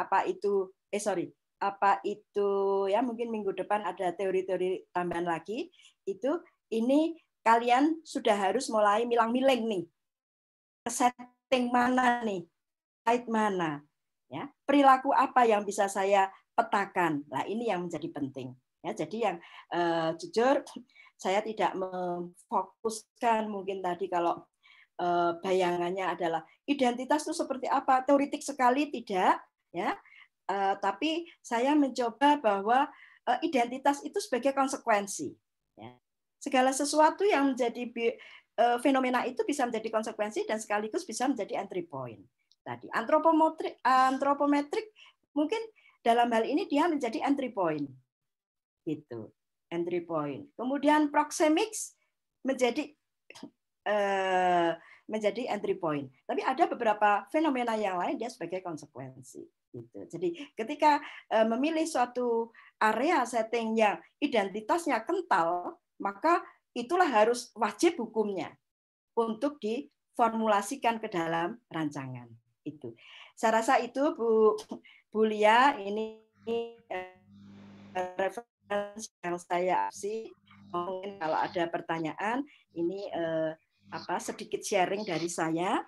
ya mungkin minggu depan ada teori-teori tambahan lagi, itu ini kalian sudah harus mulai milang-miling nih. Setting mana nih? Site mana? Ya, perilaku apa yang bisa saya petakan? Nah, ini yang menjadi penting. Ya, jadi yang jujur saya tidak memfokuskan mungkin tadi kalau bayangannya adalah identitas itu seperti apa, teoritik sekali tidak, ya. Tapi saya mencoba bahwa identitas itu sebagai konsekuensi. Ya. Segala sesuatu yang menjadi fenomena itu bisa menjadi konsekuensi dan sekaligus bisa menjadi entry point. Tadi antropometrik mungkin dalam hal ini dia menjadi entry point, gitu, entry point. Kemudian proxemics menjadi entry point. Tapi ada beberapa fenomena yang lain dia sebagai konsekuensi. Gitu. Jadi ketika memilih suatu area setting yang identitasnya kental, maka itulah harus wajib hukumnya untuk diformulasikan ke dalam rancangan. Itu. Saya rasa itu Bu Lia, ini referensi yang saya kasih. Mungkin kalau ada pertanyaan, ini sedikit sharing dari saya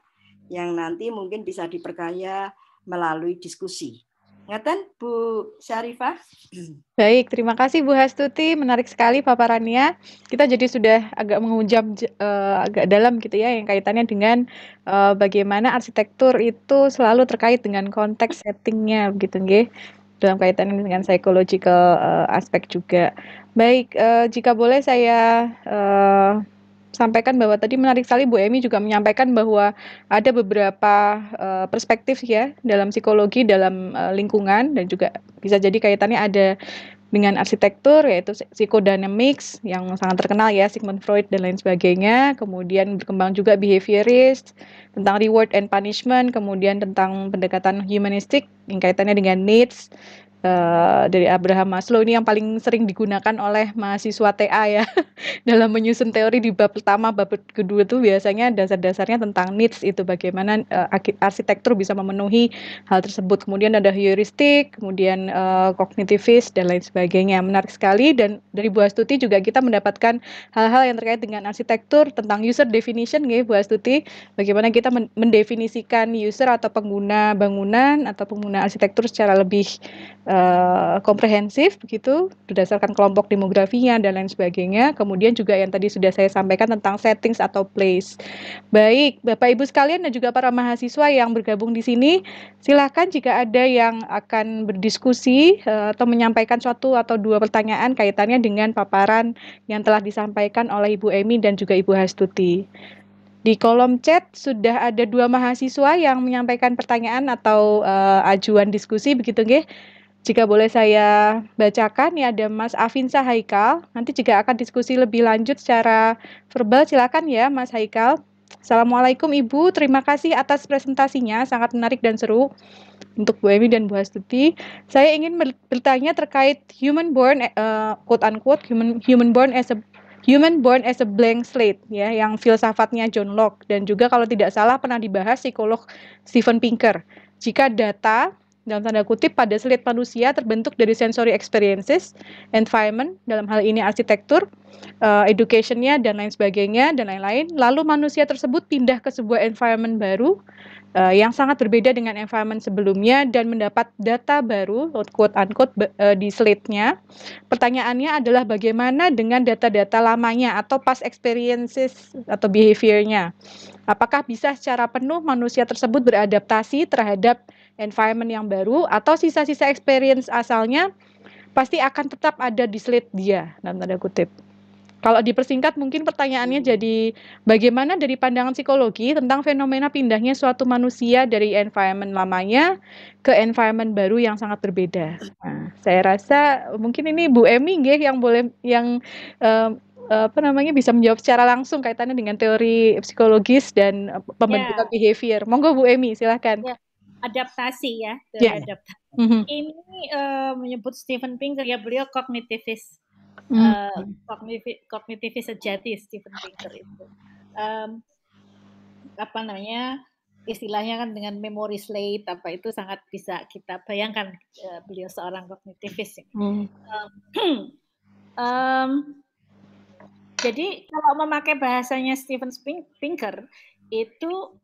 yang nanti mungkin bisa diperkaya melalui diskusi. Ngeten, Bu Syarifah? Baik, terima kasih Bu Hastuti. Menarik sekali paparannya. Kita jadi sudah agak menghujam agak dalam gitu ya, yang kaitannya dengan bagaimana arsitektur itu selalu terkait dengan konteks settingnya, begitu nggih? Dalam kaitannya dengan psychological aspek juga. Baik, jika boleh saya sampaikan bahwa tadi menarik sekali Bu Emi juga menyampaikan bahwa ada beberapa perspektif ya dalam psikologi, dalam lingkungan, dan juga bisa jadi kaitannya ada dengan arsitektur, yaitu psychodynamics yang sangat terkenal ya, Sigmund Freud dan lain sebagainya. Kemudian berkembang juga behaviorist, tentang reward and punishment, kemudian tentang pendekatan humanistik yang kaitannya dengan needs, dari Abraham Maslow. Ini yang paling sering digunakan oleh mahasiswa TA ya dalam menyusun teori di bab pertama, bab kedua itu biasanya dasar-dasarnya tentang needs, itu bagaimana arsitektur bisa memenuhi hal tersebut. Kemudian ada heuristik, kemudian kognitivist dan lain sebagainya. Menarik sekali, dan dari Bu Astuti juga kita mendapatkan hal-hal yang terkait dengan arsitektur tentang user definition ya Bu Astuti, bagaimana kita mendefinisikan user atau pengguna bangunan atau pengguna arsitektur secara lebih komprehensif begitu berdasarkan kelompok demografinya dan lain sebagainya. Kemudian juga yang tadi sudah saya sampaikan tentang settings atau place. Baik, Bapak Ibu sekalian dan juga para mahasiswa yang bergabung di sini, silakan jika ada yang akan berdiskusi atau menyampaikan suatu atau dua pertanyaan kaitannya dengan paparan yang telah disampaikan oleh Ibu Emi dan juga Ibu Hastuti. Di kolom chat sudah ada 2 mahasiswa yang menyampaikan pertanyaan atau ajuan diskusi begitu nggih. Jika boleh saya bacakan, ya ada Mas Afinsa Haikal. Nanti jika akan diskusi lebih lanjut secara verbal, silakan ya Mas Haikal. Assalamualaikum Ibu, terima kasih atas presentasinya, sangat menarik dan seru untuk Bu Emi dan Bu Hastuti. Saya ingin bertanya terkait human born, quote unquote, human born as a blank slate, ya, yang filsafatnya John Locke, dan juga kalau tidak salah pernah dibahas psikolog Steven Pinker. Jika data dalam tanda kutip pada slate manusia terbentuk dari sensory experiences, environment, dalam hal ini arsitektur, education-nya dan lain sebagainya dan lain-lain, lalu manusia tersebut pindah ke sebuah environment baru yang sangat berbeda dengan environment sebelumnya dan mendapat data baru, quote unquote, di slate-nya. Pertanyaannya adalah bagaimana dengan data-data lamanya atau past experiences atau behavior-nya? Apakah bisa secara penuh manusia tersebut beradaptasi terhadap environment yang baru, atau sisa-sisa experience asalnya pasti akan tetap ada di slate dia, dalam tanda kutip. Kalau dipersingkat mungkin pertanyaannya jadi bagaimana dari pandangan psikologi tentang fenomena pindahnya suatu manusia dari environment lamanya ke environment baru yang sangat berbeda. Nah, saya rasa mungkin ini Bu Emi yang boleh bisa menjawab secara langsung kaitannya dengan teori psikologis dan pembentukan behavior. Monggo Bu Emi, silakan. Adaptasi ya, teori adaptasi. Ini menyebut Steven Pinker ya, beliau kognitivis. Kognitivis sejati Steven Pinker itu. Istilahnya kan dengan memory slate itu sangat bisa kita bayangkan beliau seorang kognitivis. Jadi kalau memakai bahasanya Steven Pinker itu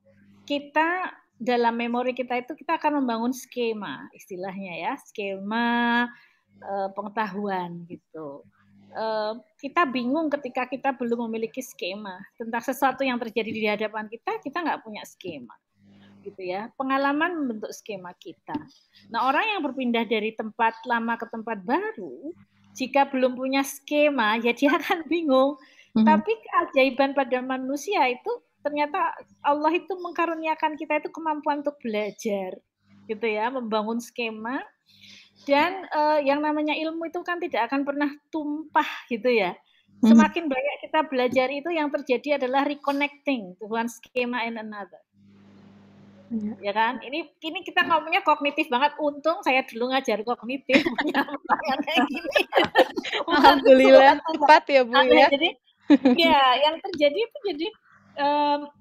kita dalam memori kita itu kita akan membangun skema, istilahnya ya, skema pengetahuan gitu. kita bingung ketika kita belum memiliki skema tentang sesuatu yang terjadi di hadapan kita nggak punya skema, gitu ya. Pengalaman membentuk skema kita. Nah, orang yang berpindah dari tempat lama ke tempat baru, jika belum punya skema, ya dia akan bingung. Tapi keajaiban pada manusia itu ternyata Allah itu mengkaruniakan kita itu kemampuan untuk belajar, gitu ya, membangun skema. Dan yang namanya ilmu itu kan tidak akan pernah tumpah, gitu ya. Semakin banyak kita belajar itu yang terjadi adalah reconnecting to one schema and another. Ya kan? Ini kita ngomongnya kognitif banget. Untung saya dulu ngajar kognitif punya pertanyaan kayak gini. Alhamdulillah tepat ya Bu ya. Jadi ya yang terjadi itu jadi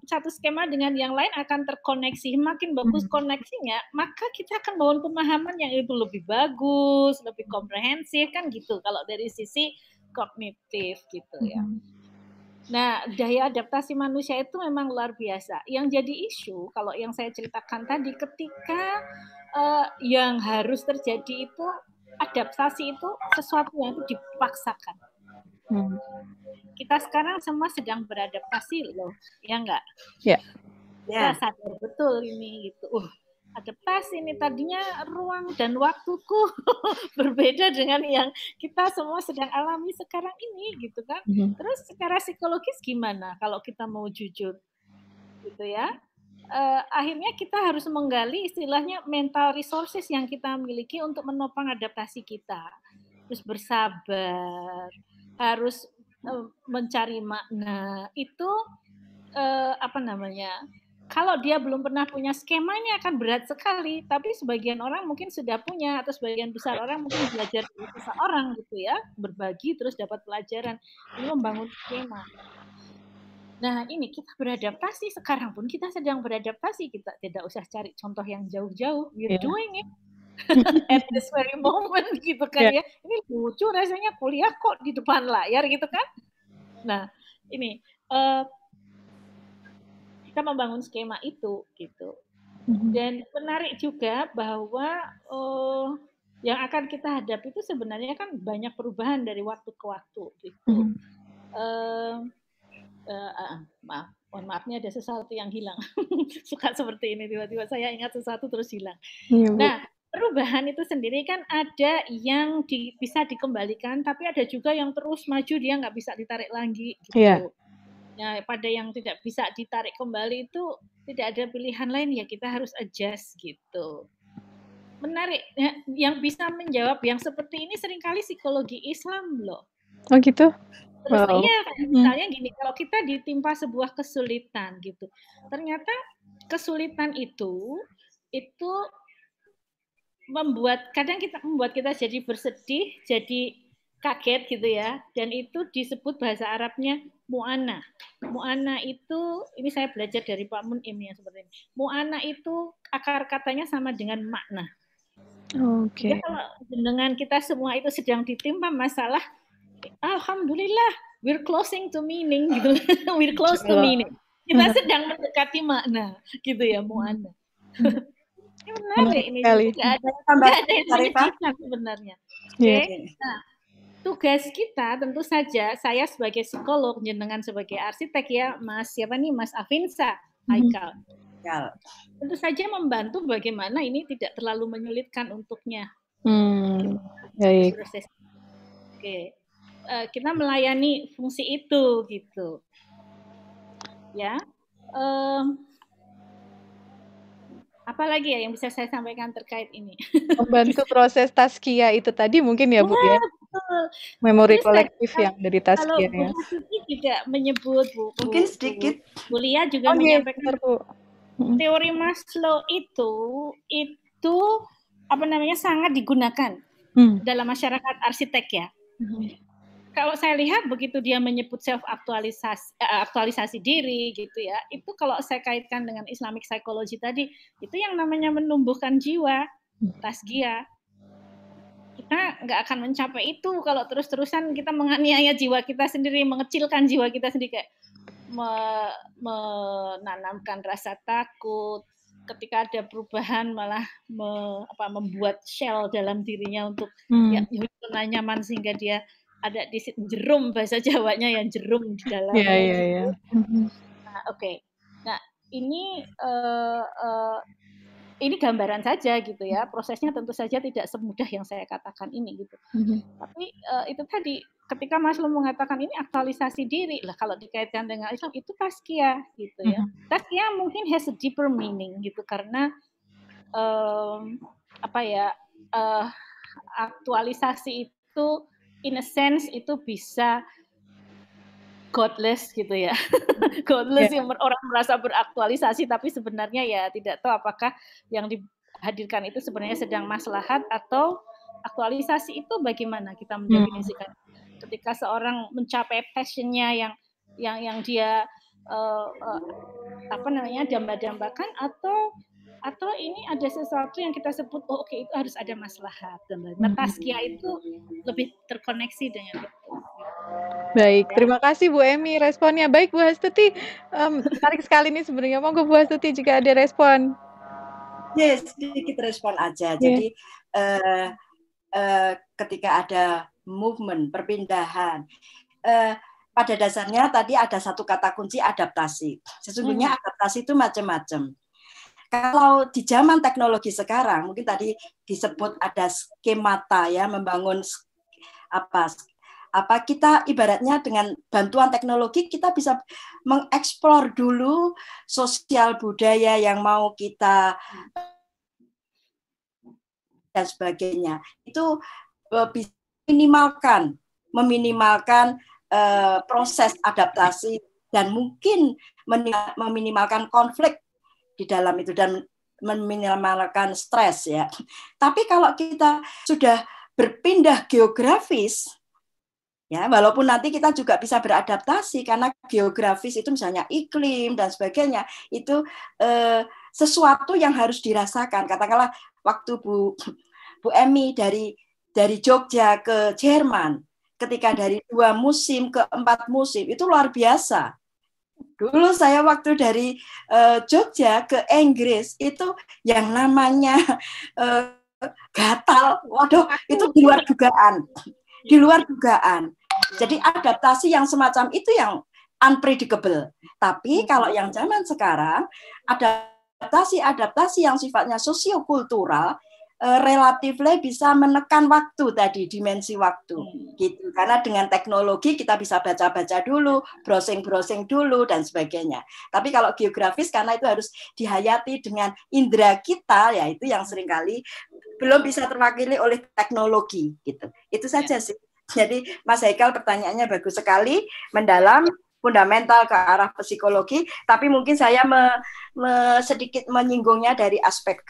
satu skema dengan yang lain akan terkoneksi. Makin bagus koneksinya, maka kita akan bangun pemahaman yang itu lebih bagus, lebih komprehensif kan gitu. Kalau dari sisi kognitif gitu ya. Nah, daya adaptasi manusia itu memang luar biasa. Yang jadi isu, kalau yang saya ceritakan tadi, ketika yang harus terjadi itu, adaptasi itu sesuatu yang itu dipaksakan. Kita sekarang semua sedang beradaptasi loh, ya enggak? Ya. Kita sadar betul ini gitu. Adaptasi ini tadinya ruang dan waktuku berbeda dengan yang kita semua sedang alami sekarang ini gitu kan. Terus secara psikologis gimana kalau kita mau jujur gitu ya. Akhirnya kita harus menggali istilahnya mental resources yang kita miliki untuk menopang adaptasi kita. Terus bersabar, harus mencari makna. Itu kalau dia belum pernah punya skemanya akan berat sekali, tapi sebagian orang mungkin sudah punya, atau sebagian besar orang mungkin belajar dari seseorang gitu ya, berbagi terus dapat pelajaran. Ini membangun skema. Nah ini kita beradaptasi, sekarang pun kita sedang beradaptasi, kita tidak usah cari contoh yang jauh-jauh, we're doing it at this very moment gitu kan ya. Ini lucu rasanya kuliah kok di depan layar gitu kan. Nah ini kita membangun skema itu gitu. Dan menarik juga bahwa yang akan kita hadapi itu sebenarnya kan banyak perubahan dari waktu ke waktu gitu. Mohon maafnya ada sesuatu yang hilang. Suka seperti ini, tiba-tiba saya ingat sesuatu terus hilang. Nah, perubahan itu sendiri kan ada yang bisa dikembalikan, tapi ada juga yang terus maju, dia nggak bisa ditarik lagi gitu. Nah, pada yang tidak bisa ditarik kembali itu tidak ada pilihan lain, ya kita harus adjust gitu. Menarik, ya, yang bisa menjawab yang seperti ini seringkali psikologi Islam loh. Oh gitu? Terus iya, misalnya gini, kalau kita ditimpa sebuah kesulitan gitu, ternyata kesulitan itu kadang membuat kita jadi bersedih, jadi kaget gitu ya, dan itu disebut bahasa Arabnya mu'ana. Mu'ana itu, ini saya belajar dari Pak Munim ya seperti ini. Mu'ana itu akar katanya sama dengan makna. Jadi kalau dengan kita semua itu sedang ditimpa masalah, alhamdulillah, we're closing to meaning gitu. We're close to meaning. Kita sedang mendekati makna gitu ya, mu'ana. Ini menarik ini. Tidak ada yang menyedihkan sebenarnya. Nah, tugas kita tentu saja, saya sebagai psikolog, jenengan sebagai arsitek ya, Mas Afinsa Haikal. Tentu saja membantu bagaimana ini tidak terlalu menyulitkan untuknya. Baik. Kita melayani fungsi itu gitu. Ya. Apalagi ya yang bisa saya sampaikan terkait ini? Membantu proses tazkiyah itu tadi mungkin ya Bu ya? Betul. Memori kolektif yang dari tazkiyah ya. Kalau Bu Hasuti juga menyebut, mungkin sedikit. Bu Lia juga menyampaikan Bu. Teori Maslow itu sangat digunakan dalam masyarakat arsitek ya. Kalau saya lihat begitu dia menyebut aktualisasi diri gitu ya, itu kalau saya kaitkan dengan Islamic psychology tadi, itu yang namanya menumbuhkan jiwa, tazkiyah. Kita nggak akan mencapai itu kalau terus-terusan kita menganiaya jiwa kita sendiri, mengecilkan jiwa kita sendiri, kayak menanamkan rasa takut. Ketika ada perubahan malah membuat shell dalam dirinya untuk zona nyaman sehingga dia ada di jerum, bahasa Jawanya yang jerum di dalamnya. Iya. Nah, oke. Nah, ini gambaran saja gitu ya. Prosesnya tentu saja tidak semudah yang saya katakan ini gitu. Tapi itu tadi ketika Maslow mengatakan ini aktualisasi diri lah, kalau dikaitkan dengan Islam itu tazkiyah gitu ya. Tazkiyah mungkin has a deeper meaning gitu karena aktualisasi itu in a sense itu bisa godless gitu ya. Godless yang orang merasa beraktualisasi tapi sebenarnya ya tidak tahu apakah yang dihadirkan itu sebenarnya sedang maslahat atau aktualisasi itu bagaimana kita mendefinisikan. Ketika seorang mencapai passionnya yang dia damba-dambakan atau ini ada sesuatu yang kita sebut oke, itu harus ada maslahat dan lain-lain. Tazkiyah itu lebih terkoneksi dengan itu. Baik, terima kasih Bu Emi responnya. Baik Bu Hastuti, menarik sekali nih sebenarnya. Monggo Bu Hastuti jika ada respon. Yes, sedikit respon aja. Jadi ketika ada movement, perpindahan, pada dasarnya tadi ada satu kata kunci adaptasi. Sesungguhnya adaptasi itu macam-macam. Kalau di zaman teknologi sekarang, mungkin tadi disebut ada skemata ya, membangun kita ibaratnya dengan bantuan teknologi kita bisa mengeksplor dulu sosial budaya yang mau kita dan sebagainya. Itu bisa meminimalkan proses adaptasi dan mungkin meminimalkan konflik di dalam itu dan meminimalkan stres ya. Tapi kalau kita sudah berpindah geografis, ya walaupun nanti kita juga bisa beradaptasi karena geografis itu misalnya iklim dan sebagainya itu sesuatu yang harus dirasakan. Katakanlah waktu Bu Emi dari Jogja ke Jerman, ketika dari 2 musim ke 4 musim itu luar biasa. Dulu saya waktu dari Jogja ke Inggris itu yang namanya gatal, waduh itu di luar dugaan. Jadi adaptasi yang semacam itu yang unpredictable. Tapi kalau yang zaman sekarang adaptasi yang sifatnya sosiokultural relatif bisa menekan waktu tadi, dimensi waktu gitu. Karena dengan teknologi kita bisa baca-baca dulu, browsing dulu dan sebagainya. Tapi kalau geografis karena itu harus dihayati dengan indera kita, ya itu yang seringkali belum bisa terwakili oleh teknologi gitu. Itu saja sih. Jadi Mas Haikal pertanyaannya bagus sekali, mendalam, fundamental ke arah psikologi, tapi mungkin saya sedikit menyinggungnya dari aspek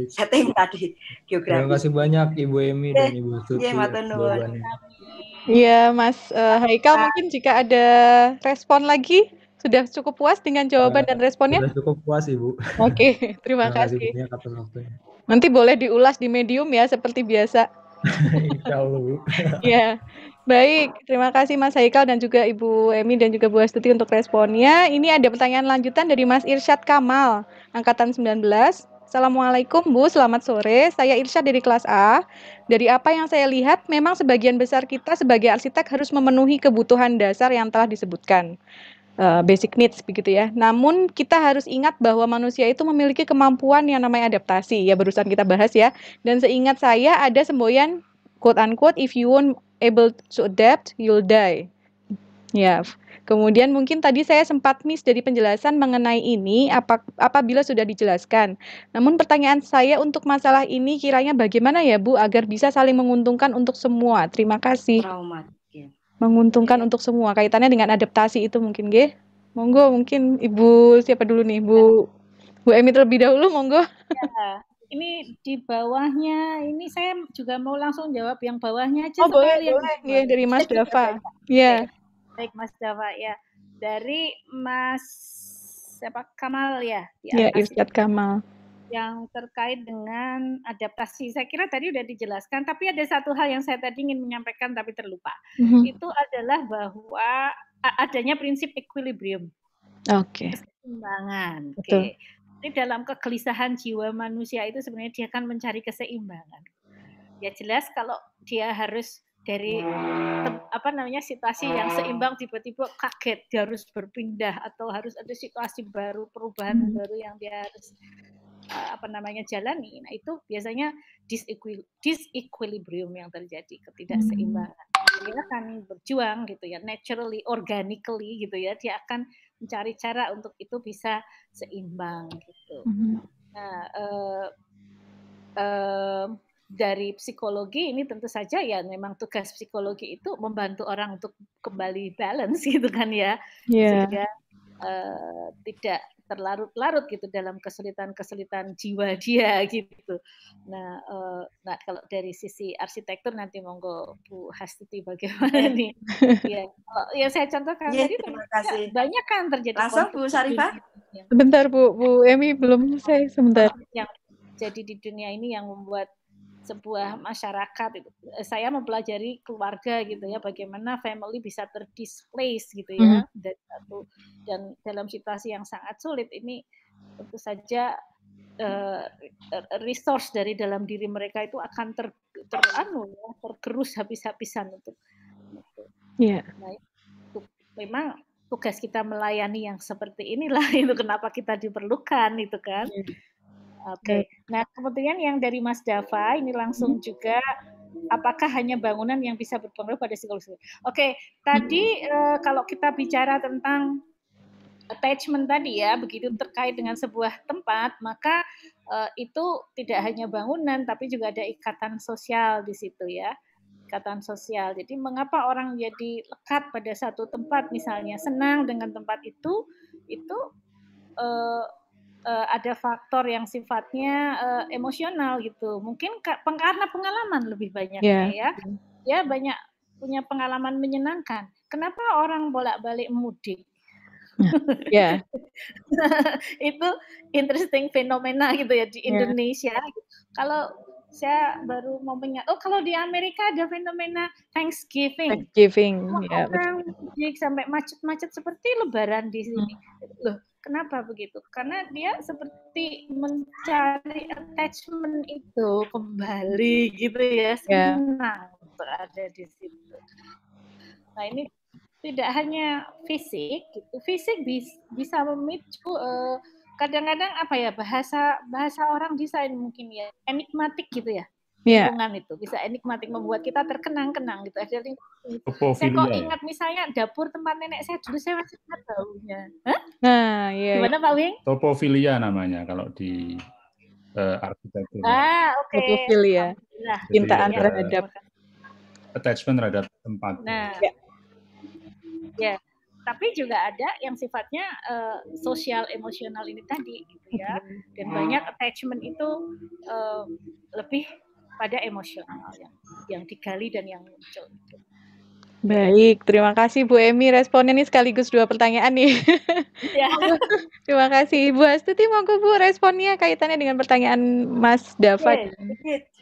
setting tadi geografi. Terima kasih banyak Ibu Emi dan Ibu Tuti atas jawabannya. Iya Mas Haikal, mungkin jika ada respon lagi, sudah cukup puas dengan jawaban dan responnya? Sudah cukup puas Ibu. Oke, terima kasih. Banyak atas waktunya. Nanti boleh diulas di Medium ya seperti biasa. Insya Allah Bu. Ya, baik. Terima kasih Mas Haikal dan juga Ibu Emi dan juga Bu Hastuti untuk responnya. Ini ada pertanyaan lanjutan dari Mas Irsyad Kamal, angkatan 19. Assalamualaikum Bu, selamat sore. Saya Irsyad dari kelas A. Dari apa yang saya lihat, memang sebagian besar kita sebagai arsitek harus memenuhi kebutuhan dasar yang telah disebutkan. Basic needs begitu ya. Namun kita harus ingat bahwa manusia itu memiliki kemampuan yang namanya adaptasi. Ya barusan kita bahas ya. Dan seingat saya ada semboyan quote unquote if you won't able to adapt you'll die. Ya. Kemudian mungkin tadi saya sempat miss dari penjelasan mengenai ini apabila sudah dijelaskan. Namun pertanyaan saya untuk masalah ini kiranya bagaimana ya Bu agar bisa saling menguntungkan untuk semua. Terima kasih. Menguntungkan untuk semua kaitannya dengan adaptasi itu mungkin nggih. Monggo mungkin Ibu siapa dulu nih Bu Emi terlebih dahulu monggo. Ya, ini di bawahnya ini saya juga mau langsung jawab yang bawahnya aja. Oh boleh ya, dari Mas Dava. Ya. Baik Mas Dava ya. Dari Mas Kamal ya. Ya Irsyad Kamal. Yang terkait dengan adaptasi. Saya kira tadi sudah dijelaskan, tapi ada satu hal yang saya tadi ingin menyampaikan tapi terlupa. Itu adalah bahwa adanya prinsip equilibrium. Keseimbangan. Oke. Jadi dalam kegelisahan jiwa manusia itu sebenarnya dia akan mencari keseimbangan. Ya jelas kalau dia harus dari situasi yang seimbang tiba-tiba kaget dia harus berpindah atau harus ada situasi baru, perubahan baru yang dia harus jalani. Nah, itu biasanya disequilibrium yang terjadi, ketidakseimbangan. Dia akan berjuang gitu ya, naturally, organically gitu ya, dia akan mencari cara untuk itu bisa seimbang gitu. Nah, dari psikologi ini tentu saja ya memang tugas psikologi itu membantu orang untuk kembali balance gitu kan ya, sehingga tidak terlarut-larut gitu dalam kesulitan-kesulitan jiwa dia gitu. Nah, kalau dari sisi arsitektur nanti monggo Bu Hastuti bagaimana nih? Ya, yang saya contohkan tadi banyak kan terjadi langsung Bu Syarifah. Sebentar Bu Emi belum selesai sebentar. Yang jadi di dunia ini yang membuat sebuah masyarakat itu, saya mempelajari keluarga gitu ya, bagaimana family bisa terdisplace gitu ya, dan dalam situasi yang sangat sulit ini tentu saja resource dari dalam diri mereka itu akan tergerus habis-habisan untuk. Nah, itu memang tugas kita melayani yang seperti inilah, itu kenapa kita diperlukan itu kan. Oke. Nah, kemudian yang dari Mas Dava ini langsung juga, apakah hanya bangunan yang bisa berpengaruh pada psikologi? Oke, tadi kalau kita bicara tentang attachment tadi ya, begitu terkait dengan sebuah tempat, maka itu tidak hanya bangunan, tapi juga ada ikatan sosial di situ ya, ikatan sosial. Jadi mengapa orang jadi lekat pada satu tempat, misalnya senang dengan tempat itu ada faktor yang sifatnya emosional gitu. Mungkin karena pengalaman lebih banyaknya ya. Dia banyak punya pengalaman menyenangkan. Kenapa orang bolak-balik mudik? Itu interesting fenomena gitu ya di Indonesia. Kalau saya baru mau kalau di Amerika ada fenomena Thanksgiving. Orang mudik sampai macet-macet seperti Lebaran di sini. Loh, kenapa begitu? Karena dia seperti mencari attachment itu kembali gitu ya, senang berada di situ. Nah, ini tidak hanya fisik, gitu. Fisik bisa memicu kadang-kadang bahasa orang desain mungkin ya, enigmatik gitu ya. Lingkungan itu bisa enigmatik, membuat kita terkenang-kenang gitu. Saya kok ingat misalnya dapur tempat nenek saya dulu, saya masih ingat baunya. Nah, gimana Pak Wing? Topofilia namanya kalau di arsitektur. Oke. Topofilia. Cintaan terhadap attachment terhadap tempat. Nah, ya. Tapi juga ada yang sifatnya sosial emosional ini tadi gitu ya. Dan banyak attachment itu lebih pada emosional yang digali dan yang muncul. Baik, terima kasih Bu Emi, responnya ini sekaligus 2 pertanyaan nih. Ya. Terima kasih. Bu Hastuti, monggo Bu responnya kaitannya dengan pertanyaan Mas Dava.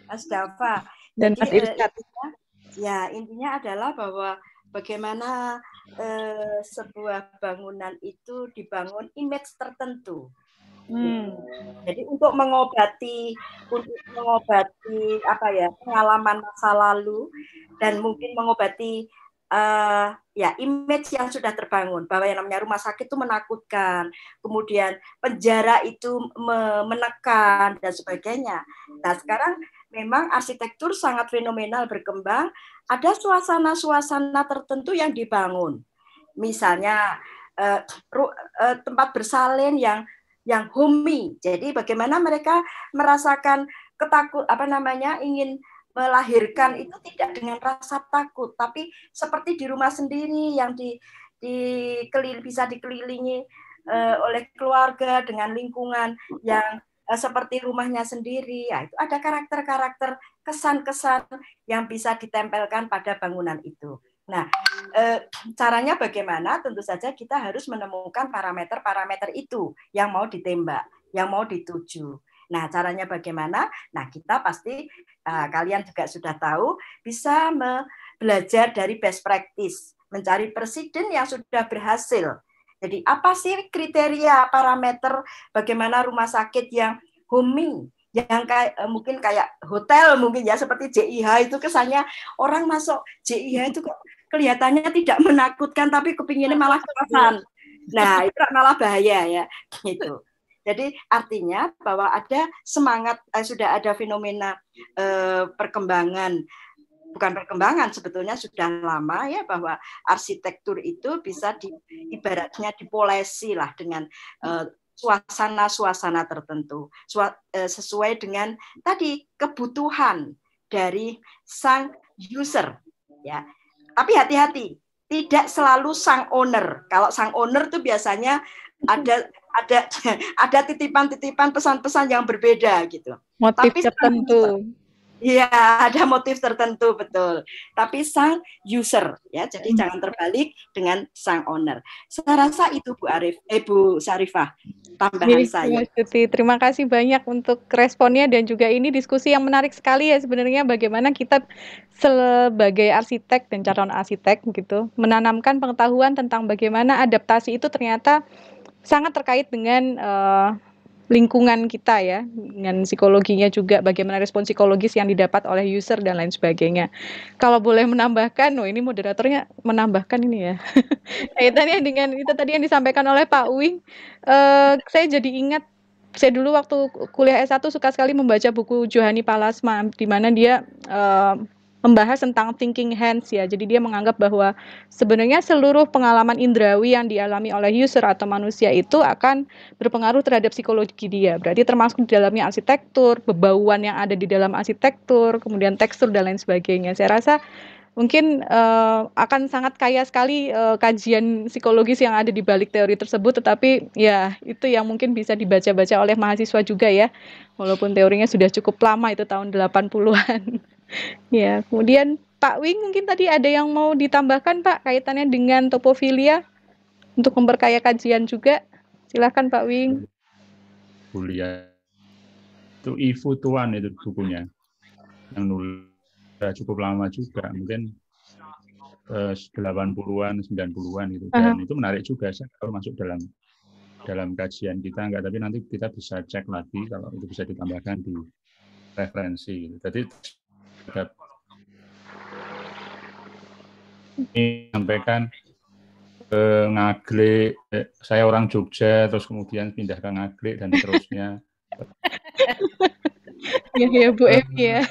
Mas Dava. Dan Mas Irsyad. Ya, intinya adalah bahwa bagaimana sebuah bangunan itu dibangun image tertentu. Jadi untuk mengobati pengalaman masa lalu dan mungkin mengobati image yang sudah terbangun, bahwa yang namanya rumah sakit itu menakutkan, kemudian penjara itu menekan dan sebagainya. Nah, sekarang memang arsitektur sangat fenomenal berkembang, ada suasana-suasana tertentu yang dibangun. Misalnya tempat bersalin yang homey. Jadi bagaimana mereka merasakan ingin melahirkan itu tidak dengan rasa takut, tapi seperti di rumah sendiri yang bisa dikelilingi oleh keluarga dengan lingkungan yang seperti rumahnya sendiri. Ya, itu ada karakter-karakter, kesan-kesan yang bisa ditempelkan pada bangunan itu. Nah, caranya bagaimana? Tentu saja kita harus menemukan parameter-parameter itu yang mau ditembak, yang mau dituju. Nah, caranya bagaimana? Nah, kita pasti kalian juga sudah tahu, bisa belajar dari best practice, mencari presiden yang sudah berhasil. Jadi, apa sih kriteria parameter bagaimana rumah sakit yang homey, yang mungkin kayak hotel mungkin ya, seperti JIH itu kesannya orang masuk JIH itu kelihatannya tidak menakutkan, tapi kepinginnya malah kerasan. Nah, itu malah bahaya ya, gitu. Jadi artinya bahwa ada semangat, sudah ada fenomena perkembangan, bukan perkembangan, sebetulnya sudah lama ya, bahwa arsitektur itu bisa ibaratnya dipolesi lah dengan suasana-suasana tertentu, sesuai dengan tadi kebutuhan dari sang user, ya. Tapi hati-hati, tidak selalu sang owner. Kalau sang owner tuh biasanya ada titipan-titipan pesan-pesan yang berbeda gitu. Motif tertentu. Iya, ada motif tertentu, betul. Tapi sang user, ya, jadi jangan terbalik dengan sang owner. Saya rasa itu Bu Syarifah, tambahan saya. Terima kasih banyak untuk responnya, dan juga ini diskusi yang menarik sekali ya sebenarnya, bagaimana kita sebagai arsitek dan calon arsitek gitu menanamkan pengetahuan tentang bagaimana adaptasi itu ternyata sangat terkait dengan lingkungan kita ya, dengan psikologinya juga, bagaimana respon psikologis yang didapat oleh user dan lain sebagainya. Kalau boleh menambahkan, ini moderatornya menambahkan ini ya, kaitannya dengan itu tadi yang disampaikan oleh Pak Wing, saya jadi ingat, saya dulu waktu kuliah S1 suka sekali membaca buku Johanni Palasma, di mana dia membahas tentang thinking hands ya. Jadi dia menganggap bahwa sebenarnya seluruh pengalaman indrawi yang dialami oleh user atau manusia itu akan berpengaruh terhadap psikologi dia. Berarti termasuk di dalamnya arsitektur, bebauan yang ada di dalam arsitektur, kemudian tekstur dan lain sebagainya. Saya rasa mungkin akan sangat kaya sekali kajian psikologis yang ada di balik teori tersebut, tetapi ya itu yang mungkin bisa dibaca-baca oleh mahasiswa juga ya, walaupun teorinya sudah cukup lama, itu tahun 80-an. Ya, kemudian Pak Wing mungkin tadi ada yang mau ditambahkan Pak, kaitannya dengan topofilia untuk memperkaya kajian juga. Silakan Pak Wing. Kuliah itu Ifu Tuan itu bukunya, yang nulis cukup lama juga, mungkin 80-an, 90-an gitu. Dan itu menarik juga, saya kalau masuk dalam kajian kita enggak, tapi nanti kita bisa cek lagi kalau itu bisa ditambahkan di referensi. Jadi ini sampaikan ke Ngaglik, saya orang Jogja, terus kemudian pindah ke Ngaglik dan seterusnya. Ya Bu Emi ya.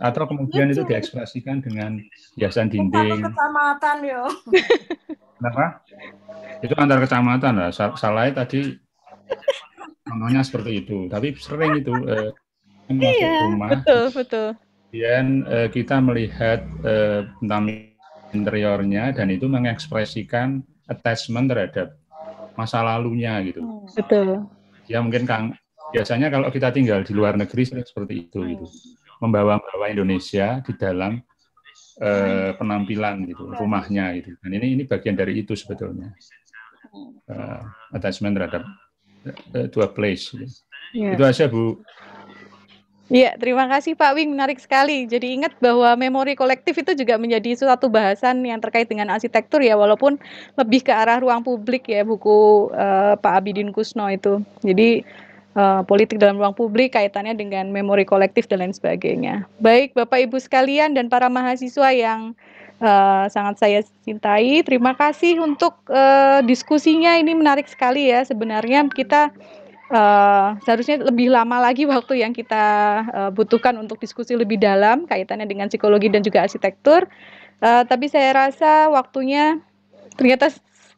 Atau kemudian itu diekspresikan dengan hiasan dinding. Antar kecamatan yo. Kenapa? Itu antar kecamatan lah. Salahnya tadi contohnya seperti itu. Tapi sering itu masuk rumah. Betul. Kemudian kita melihat tentang interiornya, dan itu mengekspresikan attachment terhadap masa lalunya gitu. Betul. Ya mungkin biasanya kalau kita tinggal di luar negeri seperti itu gitu. Membawa Indonesia di dalam penampilan gitu, rumahnya gitu. Dan ini bagian dari itu sebetulnya. Attachment terhadap to a place gitu. Itu aja Bu. Iya, terima kasih Pak Wing, menarik sekali. Jadi ingat bahwa memori kolektif itu juga menjadi suatu bahasan yang terkait dengan arsitektur ya, walaupun lebih ke arah ruang publik ya, buku Pak Abidin Kusno itu. Jadi politik dalam ruang publik kaitannya dengan memori kolektif dan lain sebagainya. Baik Bapak Ibu sekalian dan para mahasiswa yang sangat saya cintai, terima kasih untuk diskusinya, ini menarik sekali ya. Sebenarnya kita seharusnya lebih lama lagi waktu yang kita butuhkan untuk diskusi lebih dalam kaitannya dengan psikologi dan juga arsitektur, tapi saya rasa waktunya ternyata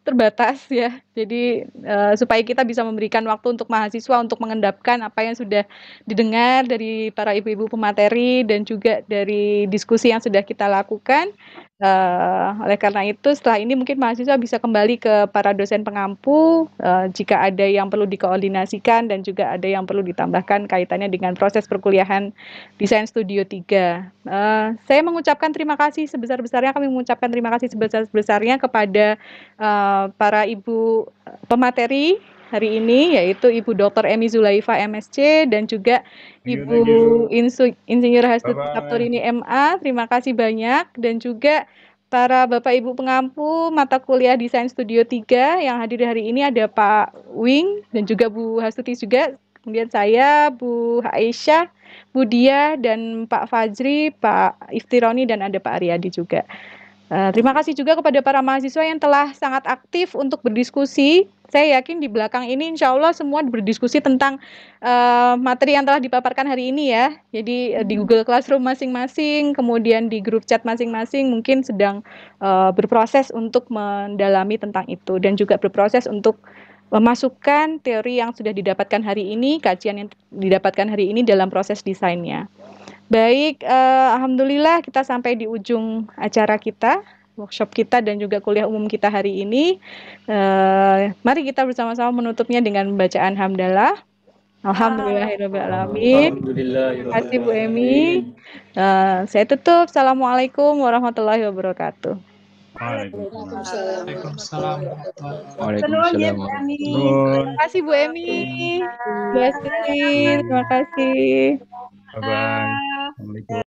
terbatas ya. Jadi supaya kita bisa memberikan waktu untuk mahasiswa untuk mengendapkan apa yang sudah didengar dari para ibu-ibu pemateri dan juga dari diskusi yang sudah kita lakukan. Oleh karena itu setelah ini mungkin mahasiswa bisa kembali ke para dosen pengampu jika ada yang perlu dikoordinasikan dan juga ada yang perlu ditambahkan kaitannya dengan proses perkuliahan Desain Studio 3. Saya mengucapkan terima kasih sebesar-besarnya, kami mengucapkan terima kasih sebesar-besarnya kepada para ibu pemateri hari ini, yaitu Ibu Dr. Emi Zulaifa MSc dan juga Ibu Insinyur Hastuti Saptorini MA. Terima kasih banyak, dan juga para Bapak Ibu pengampu mata kuliah Desain Studio 3 yang hadir hari ini, ada Pak Wing dan juga Bu Hastuti juga. kemudian saya, Bu Aisyah, Bu Dia, dan Pak Fajri, Pak Iftironi, dan ada Pak Aryadi juga. Terima kasih juga kepada para mahasiswa yang telah sangat aktif untuk berdiskusi. Saya yakin di belakang ini insya Allah semua berdiskusi tentang materi yang telah dipaparkan hari ini ya. Jadi di Google Classroom masing-masing, kemudian di grup chat masing-masing mungkin sedang berproses untuk mendalami tentang itu. Dan juga berproses untuk memasukkan teori yang sudah didapatkan hari ini, kajian yang didapatkan hari ini dalam proses desainnya. Baik, alhamdulillah kita sampai di ujung acara kita, workshop kita dan juga kuliah umum kita hari ini. Mari kita bersama-sama menutupnya dengan bacaan hamdalah. Alhamdulillahirrahmanirrahim. Terima kasih Bu Emi. Saya tutup. Assalamualaikum warahmatullahi wabarakatuh. Waalaikumsalam. Terima kasih Bu Emi. Bu Astri, terima kasih. Bye-bye. Assalamualaikum.